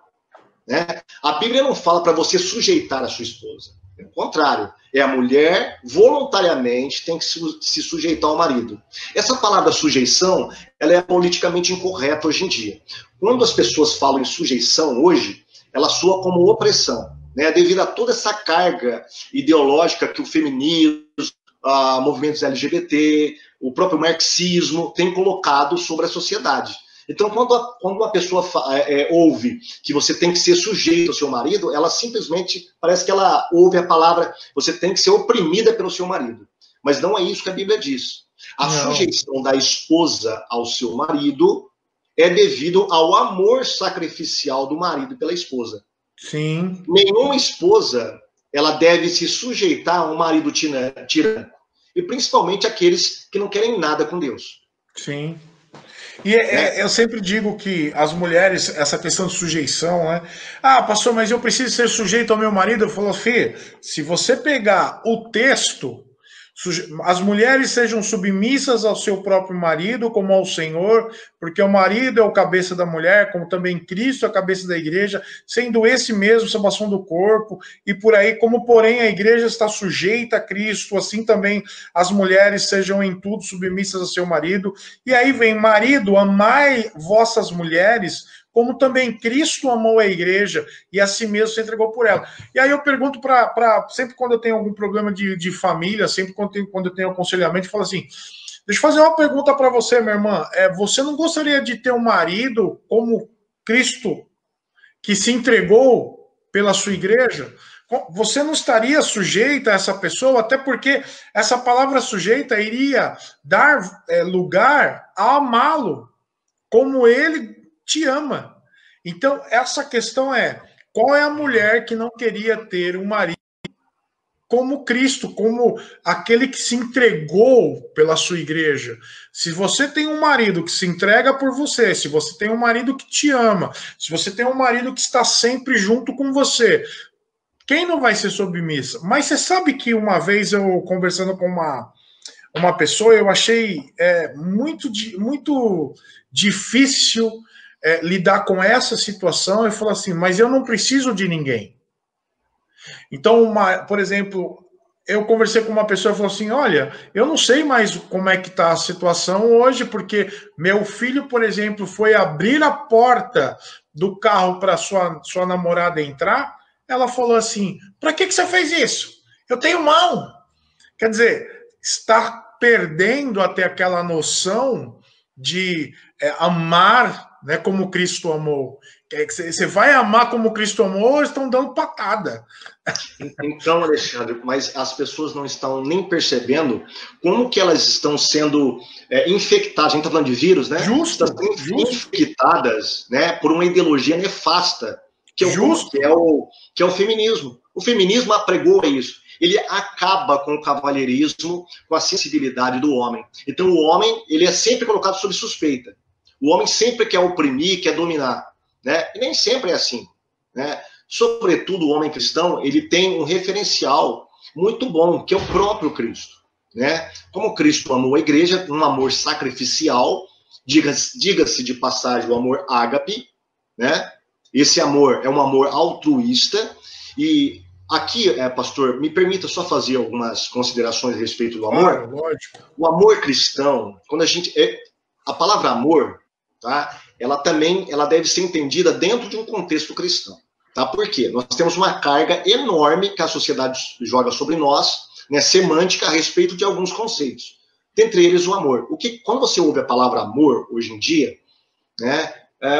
Né? A Bíblia não fala para você sujeitar a sua esposa. É o contrário. É a mulher voluntariamente tem que se sujeitar ao marido. Essa palavra sujeição, ela é politicamente incorreta hoje em dia. Quando as pessoas falam em sujeição hoje, ela soa como opressão, né? Devido a toda essa carga ideológica que o feminismo, movimentos LGBT, o próprio marxismo tem colocado sobre a sociedade. Então, quando uma pessoa ouve que você tem que ser sujeito ao seu marido, ela simplesmente, parece que ela ouve a palavra, você tem que ser oprimida pelo seu marido. Mas não é isso que a Bíblia diz. A sujeição da esposa ao seu marido é devido ao amor sacrificial do marido pela esposa. Sim. Nenhuma esposa, ela deve se sujeitar a um marido tirânico. E principalmente aqueles que não querem nada com Deus. Sim. E eu sempre digo que as mulheres, essa questão de sujeição, né? Ah, pastor, mas eu preciso ser sujeito ao meu marido. Eu falo, filho, se você pegar o texto, as mulheres sejam submissas ao seu próprio marido, como ao Senhor, porque o marido é o cabeça da mulher, como também Cristo é a cabeça da igreja, sendo esse mesmo salvação do corpo, e por aí, como porém a igreja está sujeita a Cristo, assim também as mulheres sejam em tudo submissas ao seu marido. E aí vem, marido, amai vossas mulheres, como também Cristo amou a igreja e a si mesmo se entregou por ela. E aí eu pergunto sempre quando eu tenho algum problema de família, sempre quando eu tenho aconselhamento, eu falo assim, deixa eu fazer uma pergunta para você, minha irmã. Você não gostaria de ter um marido como Cristo, que se entregou pela sua igreja? Você não estaria sujeita a essa pessoa, até porque essa palavra sujeita iria dar lugar a amá-lo, como ele te ama. Então, essa questão qual é a mulher que não queria ter um marido como Cristo, como aquele que se entregou pela sua igreja? Se você tem um marido que se entrega por você, se você tem um marido que te ama, se você tem um marido que está sempre junto com você, quem não vai ser submissa? Mas você sabe que uma vez eu conversando com uma pessoa, eu achei muito difícil lidar com essa situação. Eu falo assim, mas eu não preciso de ninguém. Então, por exemplo, eu conversei com uma pessoa e falou assim, olha, eu não sei mais como é que está a situação hoje, porque meu filho, por exemplo, foi abrir a porta do carro para sua namorada entrar. Ela falou assim, para que você fez isso? Eu tenho mão. Quer dizer, está perdendo até aquela noção de amar, né, como Cristo amou. Você vai amar como Cristo amou, ou estão dando patada? Então, Alexandre, mas as pessoas não estão nem percebendo como que elas estão sendo infectadas. A gente está falando de vírus, né? Justo. Infectadas, né, por uma ideologia nefasta, que é o feminismo. O feminismo apregou isso. Ele acaba com o cavalheirismo, com a sensibilidade do homem. Então, o homem, ele é sempre colocado sob suspeita. O homem sempre quer oprimir, quer dominar, né? E nem sempre é assim, né? Sobretudo, o homem cristão, ele tem um referencial muito bom, que é o próprio Cristo, né? Como Cristo amou a igreja, um amor sacrificial, Diga-se de passagem o amor ágape, né? Esse amor é um amor altruísta. E aqui, pastor, me permita só fazer algumas considerações a respeito do amor. Claro, lógico. O amor cristão, quando a palavra amor, tá? Ela deve ser entendida dentro de um contexto cristão, tá? Por quê? Nós temos uma carga enorme que a sociedade joga sobre nós, né, semântica a respeito de alguns conceitos. Dentre eles o amor. Quando você ouve a palavra amor hoje em dia, né,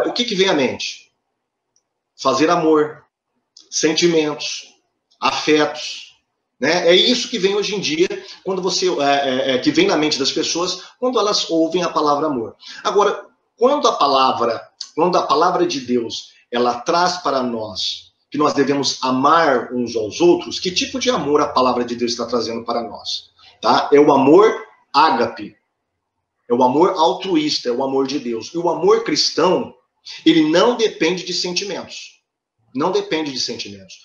o que vem à mente? Fazer amor, sentimentos, afetos, né? É isso que vem hoje em dia, quando que vem na mente das pessoas quando elas ouvem a palavra amor. Agora, quando a palavra de Deus ela traz para nós que nós devemos amar uns aos outros, que tipo de amor a palavra de Deus está trazendo para nós? Tá? É o amor ágape, é o amor altruísta, é o amor de Deus. E o amor cristão, ele não depende de sentimentos. Não depende de sentimentos.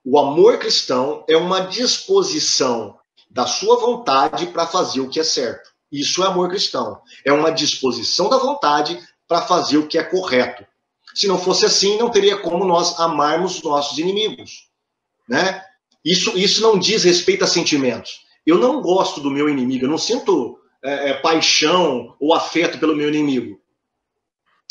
O amor cristão é uma disposição da sua vontade para fazer o que é certo. Isso é amor cristão. É uma disposição da vontade para fazer o que é correto. Se não fosse assim, não teria como nós amarmos nossos inimigos, né? Isso não diz respeito a sentimentos. Eu não gosto do meu inimigo, eu não sinto paixão ou afeto pelo meu inimigo.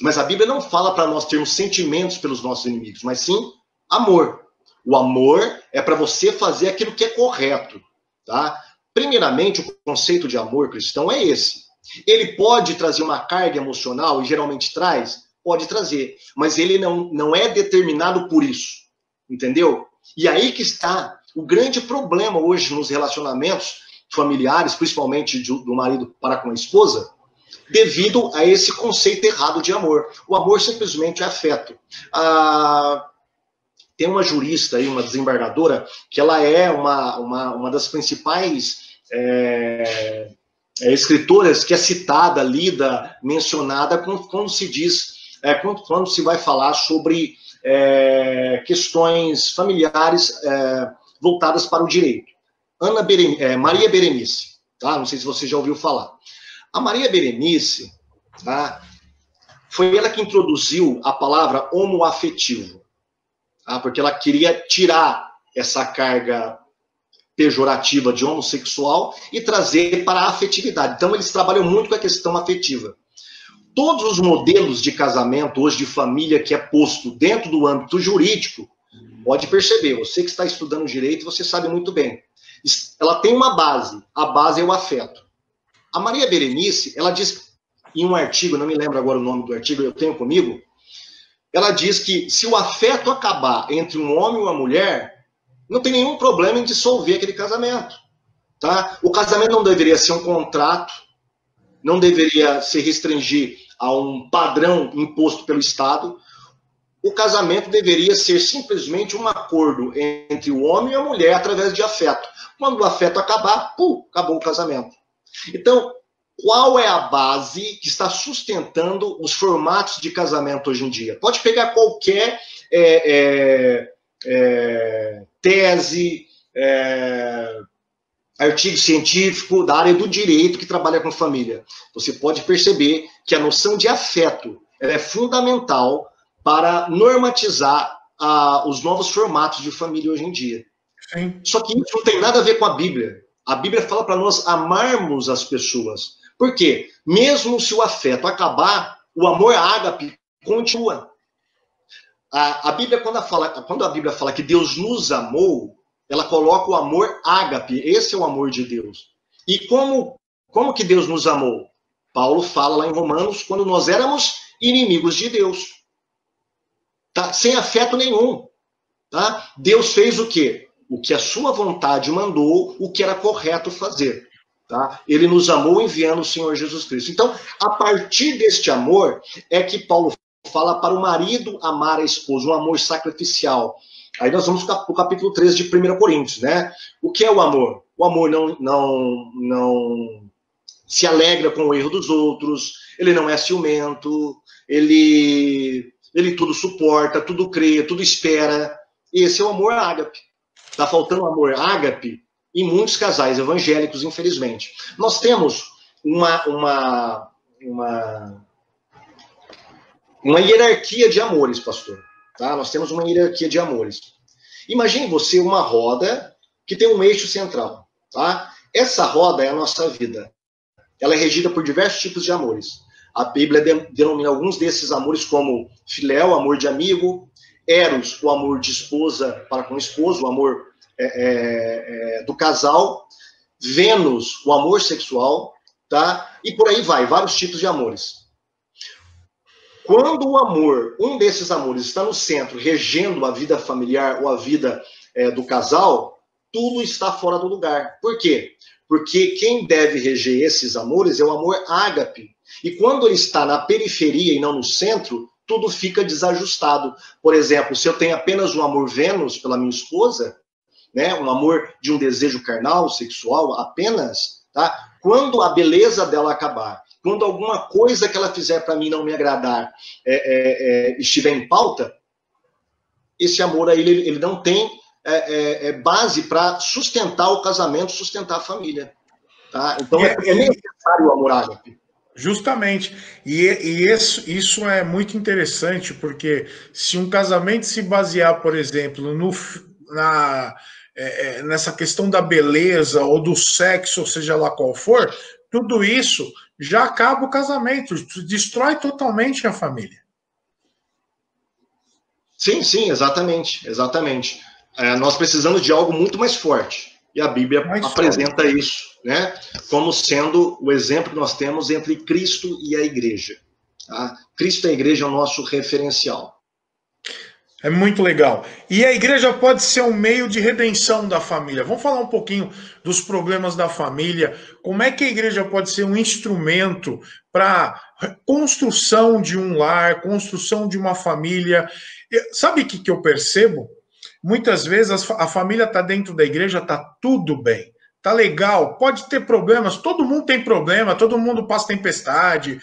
Mas a Bíblia não fala para nós termos sentimentos pelos nossos inimigos, mas sim amor. O amor é para você fazer aquilo que é correto, tá? Primeiramente, o conceito de amor cristão é esse. Ele pode trazer uma carga emocional, e geralmente traz, pode trazer, mas ele não é determinado por isso, entendeu? E aí que está o grande problema hoje nos relacionamentos familiares, principalmente do marido para com a esposa, devido a esse conceito errado de amor. O amor simplesmente é afeto. Tem uma jurista aí, uma desembargadora, que ela é uma das principais escritoras que é citada, lida, mencionada quando se diz, quando se vai falar sobre questões familiares voltadas para o direito. Maria Berenice, tá? Não sei se você já ouviu falar. A Maria Berenice, tá? Foi ela que introduziu a palavra homoafetivo, tá? Porque ela queria tirar essa carga pejorativa de homossexual e trazer para a afetividade. Então, eles trabalham muito com a questão afetiva. Todos os modelos de casamento, hoje de família, que é posto dentro do âmbito jurídico, pode perceber, você que está estudando direito, você sabe muito bem. Ela tem uma base, a base é o afeto. A Maria Berenice, ela diz em um artigo, não me lembro agora o nome do artigo, eu tenho comigo, ela diz que se o afeto acabar entre um homem e uma mulher, não tem nenhum problema em dissolver aquele casamento. Tá? O casamento não deveria ser um contrato, não deveria se restringir a um padrão imposto pelo Estado. O casamento deveria ser simplesmente um acordo entre o homem e a mulher através de afeto. Quando o afeto acabar, acabou o casamento. Então, qual é a base que está sustentando os formatos de casamento hoje em dia? Pode pegar qualquer tese, artigo científico da área do direito que trabalha com família. Você pode perceber que a noção de afeto é fundamental para normatizar os novos formatos de família hoje em dia. Sim. Só que isso não tem nada a ver com a Bíblia. A Bíblia fala para nós amarmos as pessoas. Por quê? Mesmo se o afeto acabar, o amor ágape continua. A Bíblia, quando a Bíblia fala que Deus nos amou, ela coloca o amor ágape. Esse é o amor de Deus. E como que Deus nos amou? Paulo fala lá em Romanos, quando nós éramos inimigos de Deus. Tá? Sem afeto nenhum. Tá? Deus fez o quê? O que a sua vontade mandou, o que era correto fazer. Tá? Ele nos amou enviando o Senhor Jesus Cristo. Então, a partir deste amor, é que Paulo fala para o marido amar a esposa, um amor sacrificial. Aí nós vamos para o capítulo 13 de 1 Coríntios, né? O que é o amor? O amor não se alegra com o erro dos outros, ele não é ciumento, ele tudo suporta, tudo crê, tudo espera. Esse é o amor ágape. Está faltando amor ágape em muitos casais evangélicos, infelizmente. Nós temos uma hierarquia de amores, pastor. Tá? Nós temos uma hierarquia de amores. Imagine você uma roda que tem um eixo central. Tá? Essa roda é a nossa vida. Ela é regida por diversos tipos de amores. A Bíblia denomina alguns desses amores como filéu, amor de amigo, eros, o amor de esposa para com o esposo, o amor do casal, Vênus, o amor sexual, tá? E por aí vai, vários tipos de amores. Quando o amor, um desses amores, está no centro, regendo a vida familiar ou a vida do casal, tudo está fora do lugar. Por quê? Porque quem deve reger esses amores é o amor ágape. E quando ele está na periferia e não no centro, tudo fica desajustado. Por exemplo, se eu tenho apenas um amor Vênus pela minha esposa, né, um amor de um desejo carnal, sexual, apenas, tá? Quando a beleza dela acabar, quando alguma coisa que ela fizer para mim não me agradar estiver em pauta, esse amor aí, ele não tem base para sustentar o casamento, sustentar a família. Tá? Então é necessário o amor ágape. Justamente. E isso é muito interessante, porque se um casamento se basear, por exemplo, nessa questão da beleza ou do sexo, ou seja lá qual for, tudo isso já acaba o casamento, destrói totalmente a família. Sim, sim, exatamente. Exatamente. Nós precisamos de algo muito mais forte. E a Bíblia apresenta isso, né, como sendo o exemplo que nós temos entre Cristo e a igreja. Tá? Cristo e a igreja é o nosso referencial. É muito legal. E a igreja pode ser um meio de redenção da família. Vamos falar um pouquinho dos problemas da família. Como é que a igreja pode ser um instrumento para construção de um lar, construção de uma família? Sabe o que eu percebo? Muitas vezes a família está dentro da igreja, está tudo bem. Tá legal, pode ter problemas, todo mundo tem problema, todo mundo passa tempestade,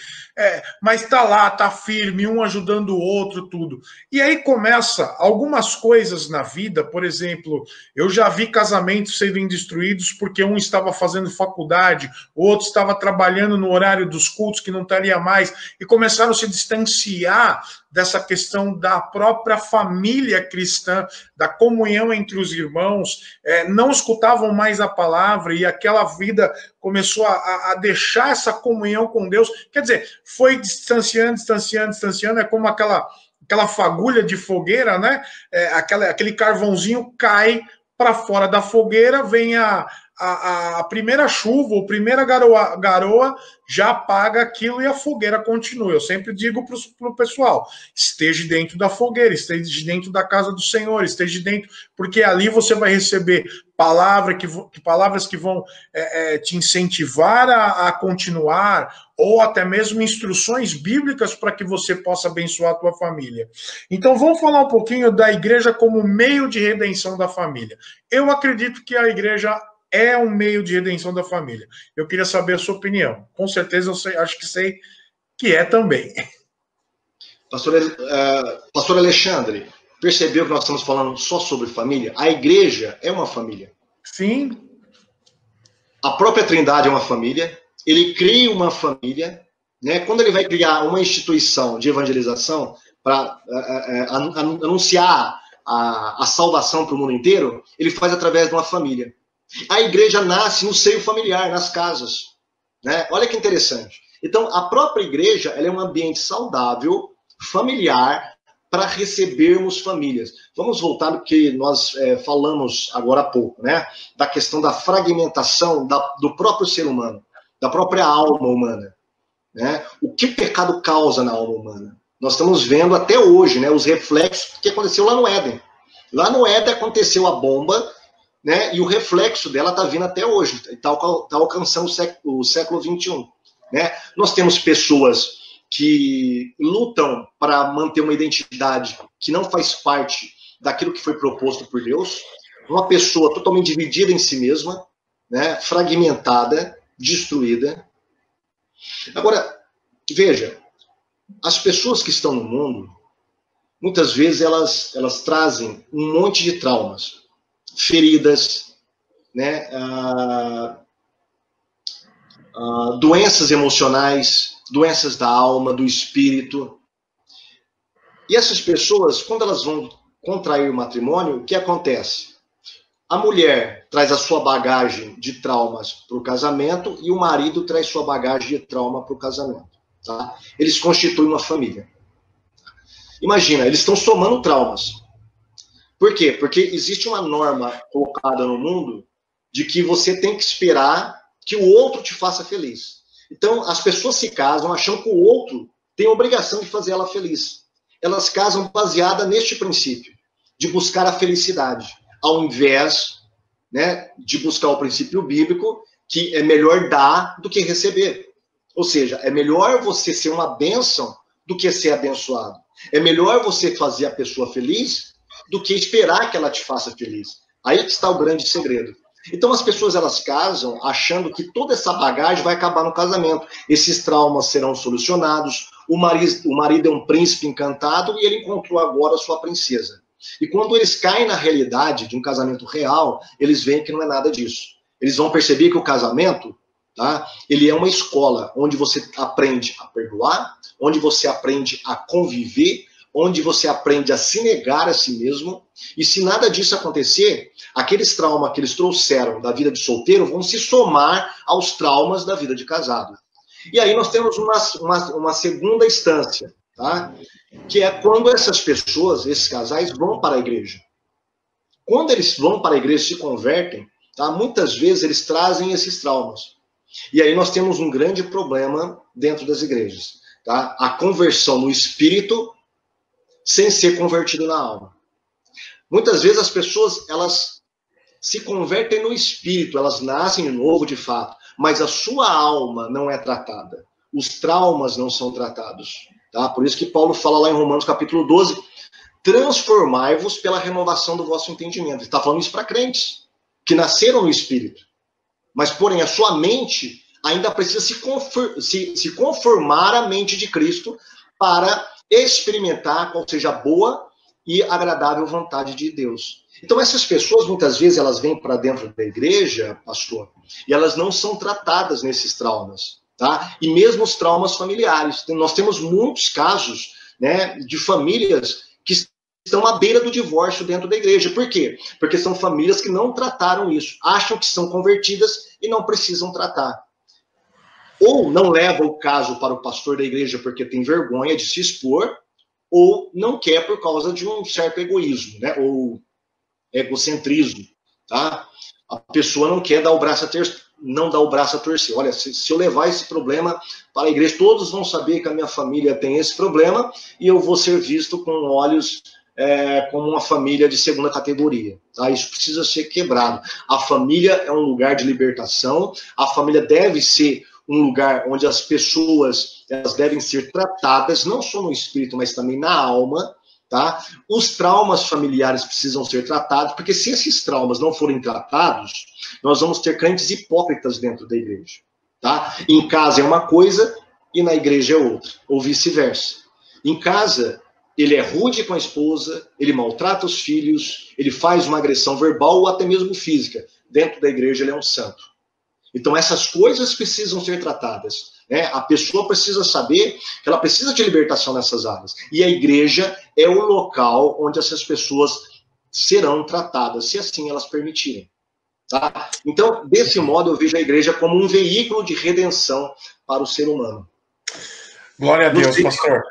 mas tá lá, tá firme, um ajudando o outro, tudo. E aí começa algumas coisas na vida, por exemplo, eu já vi casamentos serem destruídos porque um estava fazendo faculdade, o outro estava trabalhando no horário dos cultos que não estaria mais, e começaram a se distanciar dessa questão da própria família cristã, da comunhão entre os irmãos, não escutavam mais a palavra e aquela vida começou a deixar essa comunhão com Deus. Quer dizer, foi distanciando, é como aquela fagulha de fogueira, né? Aquele carvãozinho cai para fora da fogueira, vem a primeira chuva, ou primeira garoa, já apaga aquilo e a fogueira continua. Eu sempre digo para o pessoal, esteja dentro da fogueira, esteja dentro da casa do Senhor, esteja dentro, porque ali você vai receber palavras que vão te incentivar a continuar, ou até mesmo instruções bíblicas para que você possa abençoar a tua família. Então vamos falar um pouquinho da igreja como meio de redenção da família. Eu acredito que a igreja é um meio de redenção da família. Eu queria saber a sua opinião. Com certeza acho que sei que é também. Pastor Alexandre, percebeu que nós estamos falando só sobre família? A igreja é uma família. Sim. A própria Trindade é uma família. Ele cria uma família, né? Quando ele vai criar uma instituição de evangelização para anunciar a salvação para o mundo inteiro, ele faz através de uma família. A igreja nasce no seio familiar, nas casas. Né? Olha que interessante. Então, a própria igreja ela é um ambiente saudável, familiar, para recebermos famílias. Vamos voltar no que nós falamos agora há pouco, né? Da questão da fragmentação do próprio ser humano, da própria alma humana. Né? O que o pecado causa na alma humana? Nós estamos vendo até hoje, né, os reflexos que aconteceu lá no Éden. Lá no Éden aconteceu a bomba, né, e o reflexo dela está vindo até hoje, está alcançando o século XXI. Né? Nós temos pessoas que lutam para manter uma identidade que não faz parte daquilo que foi proposto por Deus, uma pessoa totalmente dividida em si mesma, né, fragmentada, destruída. Agora, veja, as pessoas que estão no mundo, muitas vezes elas trazem um monte de traumas, feridas, né, doenças emocionais, doenças da alma, do espírito. E essas pessoas, quando elas vão contrair o matrimônio, o que acontece? A mulher traz a sua bagagem de traumas para o casamento e o marido traz sua bagagem de trauma para o casamento. Tá? Eles constituem uma família. Imagina, eles estão somando traumas. Por quê? Porque existe uma norma colocada no mundo de que você tem que esperar que o outro te faça feliz. Então, as pessoas se casam achando que o outro tem a obrigação de fazer ela feliz. Elas casam baseada neste princípio, de buscar a felicidade, ao invés, né, de buscar o princípio bíblico, que é melhor dar do que receber. Ou seja, é melhor você ser uma bênção do que ser abençoado. É melhor você fazer a pessoa feliz do que esperar que ela te faça feliz. Aí que está o grande segredo. Então as pessoas elas casam achando que toda essa bagagem vai acabar no casamento. Esses traumas serão solucionados. O marido é um príncipe encantado e ele encontrou agora a sua princesa. E quando eles caem na realidade de um casamento real, eles veem que não é nada disso. Eles vão perceber que o casamento, tá, ele é uma escola onde você aprende a perdoar, onde você aprende a conviver, onde você aprende a se negar a si mesmo, e se nada disso acontecer, aqueles traumas que eles trouxeram da vida de solteiro vão se somar aos traumas da vida de casado. E aí nós temos uma segunda instância, tá? Que é quando essas pessoas, esses casais, vão para a igreja. Quando eles vão para a igreja e se convertem, tá? Muitas vezes eles trazem esses traumas. E aí nós temos um grande problema dentro das igrejas, tá? A conversão no espírito sem ser convertido na alma. Muitas vezes as pessoas, elas se convertem no espírito, elas nascem de novo de fato, mas a sua alma não é tratada. Os traumas não são tratados. Tá? Por isso que Paulo fala lá em Romanos capítulo 12, transformai-vos pela renovação do vosso entendimento. Ele está falando isso para crentes, que nasceram no espírito. Mas, porém, a sua mente ainda precisa se conformar à mente de Cristo para experimentar qual seja a boa e agradável vontade de Deus. Então, essas pessoas, muitas vezes, elas vêm para dentro da igreja, pastor, e elas não são tratadas nesses traumas, tá? E mesmo os traumas familiares. Nós temos muitos casos, né, de famílias que estão à beira do divórcio dentro da igreja. Por quê? Porque são famílias que não trataram isso, acham que são convertidas e não precisam tratar. Ou não leva o caso para o pastor da igreja porque tem vergonha de se expor, ou não quer por causa de um certo egoísmo, né? Ou egocentrismo, tá? A pessoa não quer dar o braço a torcer. Olha, se eu levar esse problema para a igreja, todos vão saber que a minha família tem esse problema e eu vou ser visto com olhos como uma família de segunda categoria. Tá? Isso precisa ser quebrado. A família é um lugar de libertação, a família deve ser um lugar onde as pessoas elas devem ser tratadas, não só no espírito, mas também na alma. Tá? Os traumas familiares precisam ser tratados, porque se esses traumas não forem tratados, nós vamos ter crentes hipócritas dentro da igreja. Tá? Em casa é uma coisa e na igreja é outra, ou vice-versa. Em casa, ele é rude com a esposa, ele maltrata os filhos, ele faz uma agressão verbal ou até mesmo física. Dentro da igreja ele é um santo. Então essas coisas precisam ser tratadas. Né? A pessoa precisa saber que ela precisa de libertação nessas áreas. E a igreja é o local onde essas pessoas serão tratadas, se assim elas permitirem. Tá? Então, desse modo, eu vejo a igreja como um veículo de redenção para o ser humano. Glória a Deus, pastor.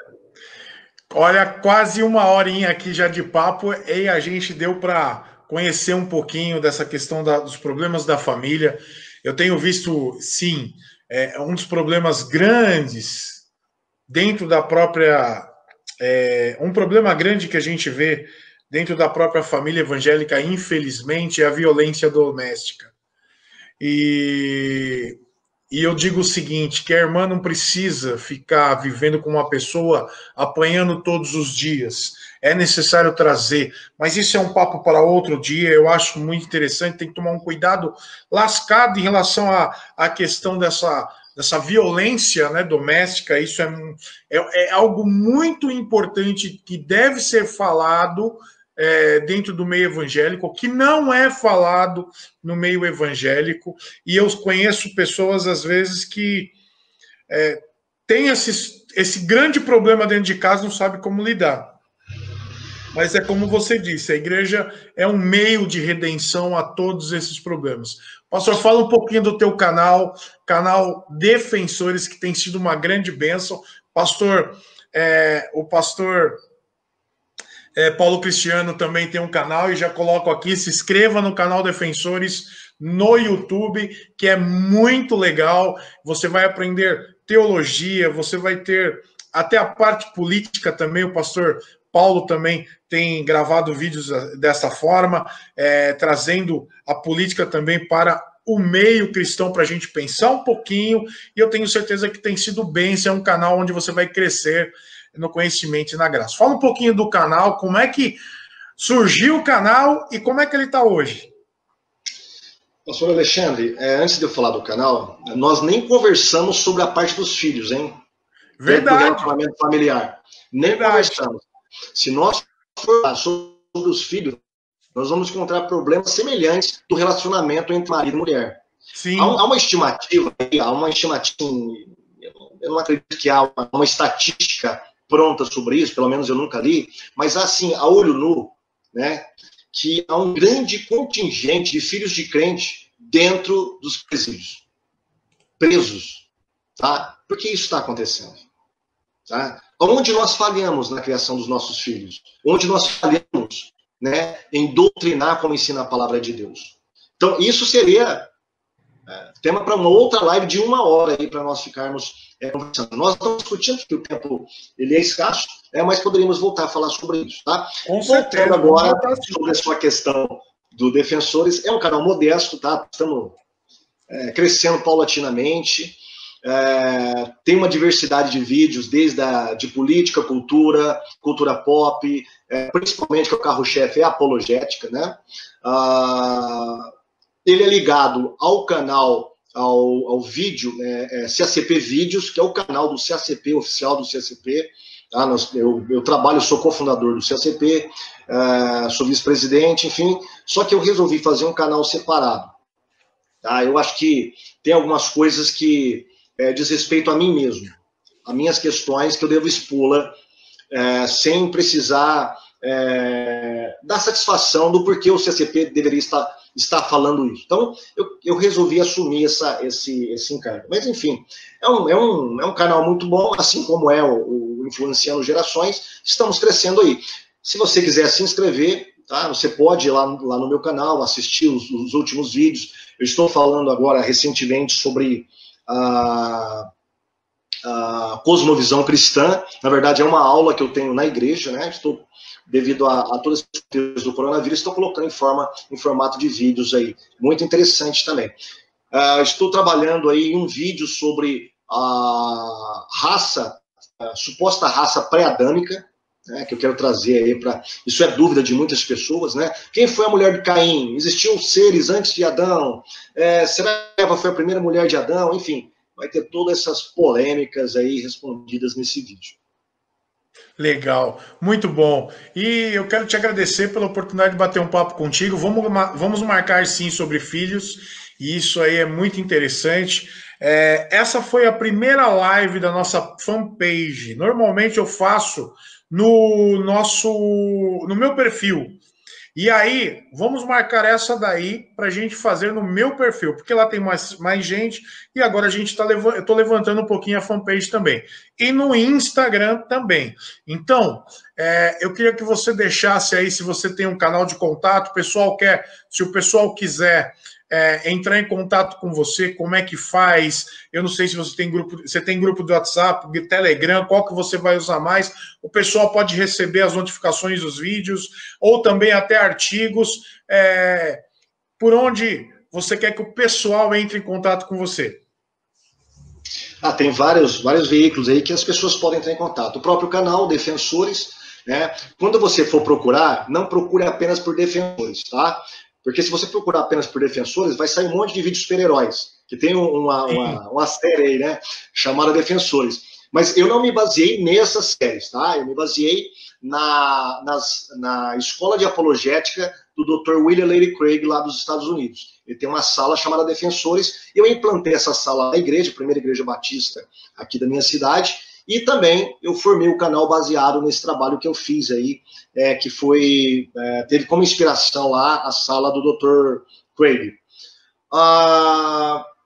Olha, quase uma horinha aqui já de papo e a gente deu para conhecer um pouquinho dessa questão dos problemas da família. Eu tenho visto, sim, um dos problemas grandes dentro da própria... um problema grande que a gente vê dentro da própria família evangélica, infelizmente, é a violência doméstica. E eu digo o seguinte, que a irmã não precisa ficar vivendo com uma pessoa apanhando todos os dias. É necessário trazer, mas isso é um papo para outro dia, eu acho muito interessante, tem que tomar um cuidado lascado em relação à questão dessa violência, né, doméstica. Isso é algo muito importante que deve ser falado dentro do meio evangélico, que não é falado no meio evangélico, e eu conheço pessoas, às vezes, que tem esse grande problema dentro de casa, não sabe como lidar. Mas é como você disse, a igreja é um meio de redenção a todos esses problemas. Pastor, fala um pouquinho do teu canal Defensores, que tem sido uma grande bênção. Pastor, o pastor Paulo Cristiano também tem um canal, e já coloco aqui, se inscreva no canal Defensores no YouTube, que é muito legal. Você vai aprender teologia, você vai ter até a parte política também. O pastor Paulo também tem gravado vídeos dessa forma, trazendo a política também para o meio cristão, para a gente pensar um pouquinho, e eu tenho certeza que tem sido bem. Esse é um canal onde você vai crescer no conhecimento e na graça. Fala um pouquinho do canal, como é que surgiu o canal e como é que ele está hoje. Pastor Alexandre, antes de eu falar do canal, nós nem conversamos sobre a parte dos filhos, hein? Verdade. Do relacionamento familiar. Nem conversamos. Se nós for falar sobre os filhos, nós vamos encontrar problemas semelhantes do relacionamento entre marido e mulher. Sim. Há uma estimativa, eu não acredito que há uma estatística pronta sobre isso, pelo menos eu nunca li, mas assim, a olho nu, né, que há um grande contingente de filhos de crente dentro dos presídios, presos, tá? Por que isso está acontecendo? Tá? Onde nós falhamos na criação dos nossos filhos? Onde nós falhamos, né, em doutrinar como ensina a palavra de Deus? Então, isso seria tema para uma outra live de 1 hora aí, para nós ficarmos conversando. Nós estamos discutindo que o tempo ele é escasso, mas poderíamos voltar a falar sobre isso, tá? Com certeza. Agora, sobre a sua questão do Defensores, é um canal modesto, tá? Estamos crescendo paulatinamente. Tem uma diversidade de vídeos, desde de política, cultura pop, principalmente que o carro-chefe é a apologética, né? Ele é ligado ao canal, ao vídeo, CACP Vídeos, que é o canal do CACP, oficial do CACP. Tá? Eu trabalho, sou cofundador do CACP, sou vice-presidente, enfim. Só que eu resolvi fazer um canal separado. Tá? Eu acho que tem algumas coisas que diz respeito a mim mesmo, a minhas questões que eu devo expô-la sem precisar dar satisfação do porquê o CACP deveria estar falando isso. Então, eu resolvi assumir esse encargo. Mas, enfim, é um canal muito bom, assim como é o Influenciando Gerações. Estamos crescendo aí. Se você quiser se inscrever, tá? Você pode ir lá no meu canal, assistir os últimos vídeos. Eu estou falando agora, recentemente, sobre a cosmovisão cristã. Na verdade, é uma aula que eu tenho na igreja, né? Devido a todas as coisas do coronavírus, estou colocando em formato de vídeos aí. Muito interessante também. Estou trabalhando aí em um vídeo sobre a suposta raça pré-adâmica, né, que eu quero trazer aí para... Isso é dúvida de muitas pessoas, né? Quem foi a mulher de Caim? Existiam seres antes de Adão? Será que Eva foi a primeira mulher de Adão? Enfim, vai ter todas essas polêmicas aí respondidas nesse vídeo. Legal, muito bom. E eu quero te agradecer pela oportunidade de bater um papo contigo. Vamos marcar sim sobre filhos, e isso aí é muito interessante. Essa foi a primeira live da nossa fanpage. Normalmente eu faço no meu perfil. E aí, vamos marcar essa daí para a gente fazer no meu perfil, porque lá tem mais gente, e agora eu estou levantando um pouquinho a fanpage também. E no Instagram também. Então, eu queria que você deixasse aí, se você tem um canal de contato, se o pessoal quiser entrar em contato com você, como é que faz? Eu não sei se você tem grupo do WhatsApp, de Telegram, qual que você vai usar mais? O pessoal pode receber as notificações dos vídeos, ou também até artigos, por onde você quer que o pessoal entre em contato com você? Tem vários veículos aí que as pessoas podem entrar em contato. O próprio canal, Defensores, né? Quando você for procurar, não procure apenas por Defensores, tá? Porque se você procurar apenas por Defensores, vai sair um monte de vídeos super-heróis, que tem uma série aí, né, chamada Defensores. Mas eu não me baseei nessas séries, tá? Eu me baseei na escola de apologética do Dr. William Lane Craig, lá dos Estados Unidos. Ele tem uma sala chamada Defensores, e eu implantei essa sala na igreja, a primeira igreja batista aqui da minha cidade, e também eu formei o canal baseado nesse trabalho que eu fiz aí, que foi, teve como inspiração lá a sala do Dr. Craig.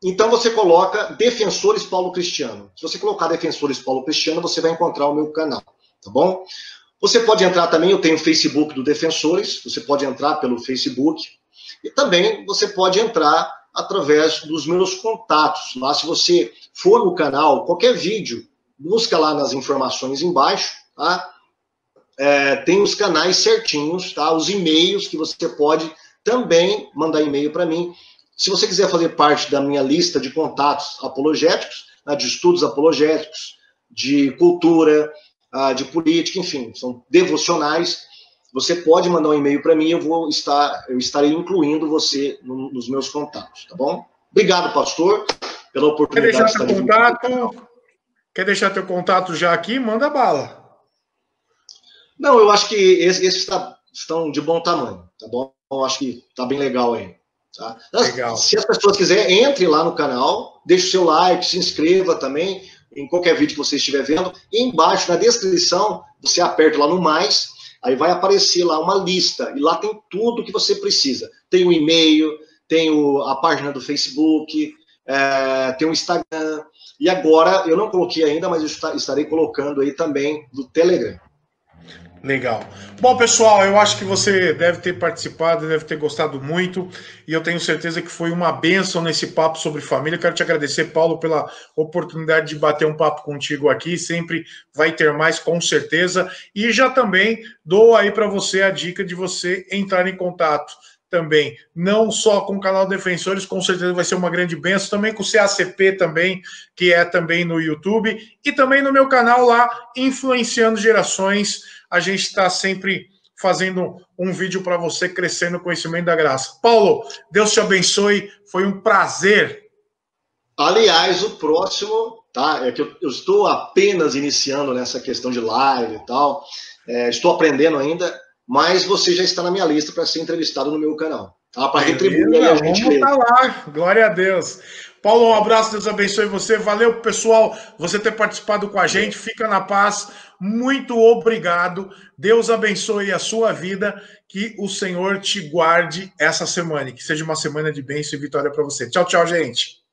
Então você coloca Defensores Paulo Cristiano. Se você colocar Defensores Paulo Cristiano, você vai encontrar o meu canal, tá bom? Você pode entrar também, eu tenho o Facebook do Defensores, você pode entrar pelo Facebook, e também você pode entrar através dos meus contatos. Lá, se você for no canal, qualquer vídeo, busca lá nas informações embaixo, tá? Tem os canais certinhos, tá? Os e-mails que você pode também mandar e-mail para mim. Se você quiser fazer parte da minha lista de contatos apologéticos, né, de estudos apologéticos, de cultura, de política, enfim, são devocionais, você pode mandar um e-mail para mim, eu estarei incluindo você nos meus contatos, tá bom? Obrigado, pastor, pela oportunidade de estar aqui. Quer deixar teu contato já aqui? Manda bala. Não, eu acho que esses estão de bom tamanho, tá bom? Eu acho que tá bem legal aí. Tá? Legal. Se as pessoas quiserem, entre lá no canal, deixe o seu like, se inscreva também em qualquer vídeo que você estiver vendo. E embaixo, na descrição, você aperta lá no mais, aí vai aparecer lá uma lista, e lá tem tudo que você precisa. Tem o e-mail, tem a página do Facebook, tem o Instagram, e agora, eu não coloquei ainda, mas eu estarei colocando aí também do Telegram. Legal. Bom, pessoal, eu acho que você deve ter participado, deve ter gostado muito, e eu tenho certeza que foi uma bênção nesse papo sobre família. Quero te agradecer, Paulo, pela oportunidade de bater um papo contigo aqui. Sempre vai ter mais, com certeza. E já também dou aí para você a dica de você entrar em contato também, não só com o canal Defensores, com certeza vai ser uma grande bênção, também com o CACP também, que é também no YouTube, e também no meu canal lá, Influenciando Gerações. A gente está sempre fazendo um vídeo para você crescer no conhecimento da graça. Paulo, Deus te abençoe, foi um prazer. Aliás, o próximo, tá? É que eu estou apenas iniciando nessa questão de live e tal, estou aprendendo ainda, mas você já está na minha lista para ser entrevistado no meu canal, tá? Para retribuir aí a gente. Vamos estar lá, glória a Deus. Paulo, um abraço, Deus abençoe você. Valeu, pessoal, você ter participado com a gente. Fica na paz. Muito obrigado. Deus abençoe a sua vida. Que o Senhor te guarde essa semana. Que seja uma semana de bênção e vitória para você. Tchau, tchau, gente.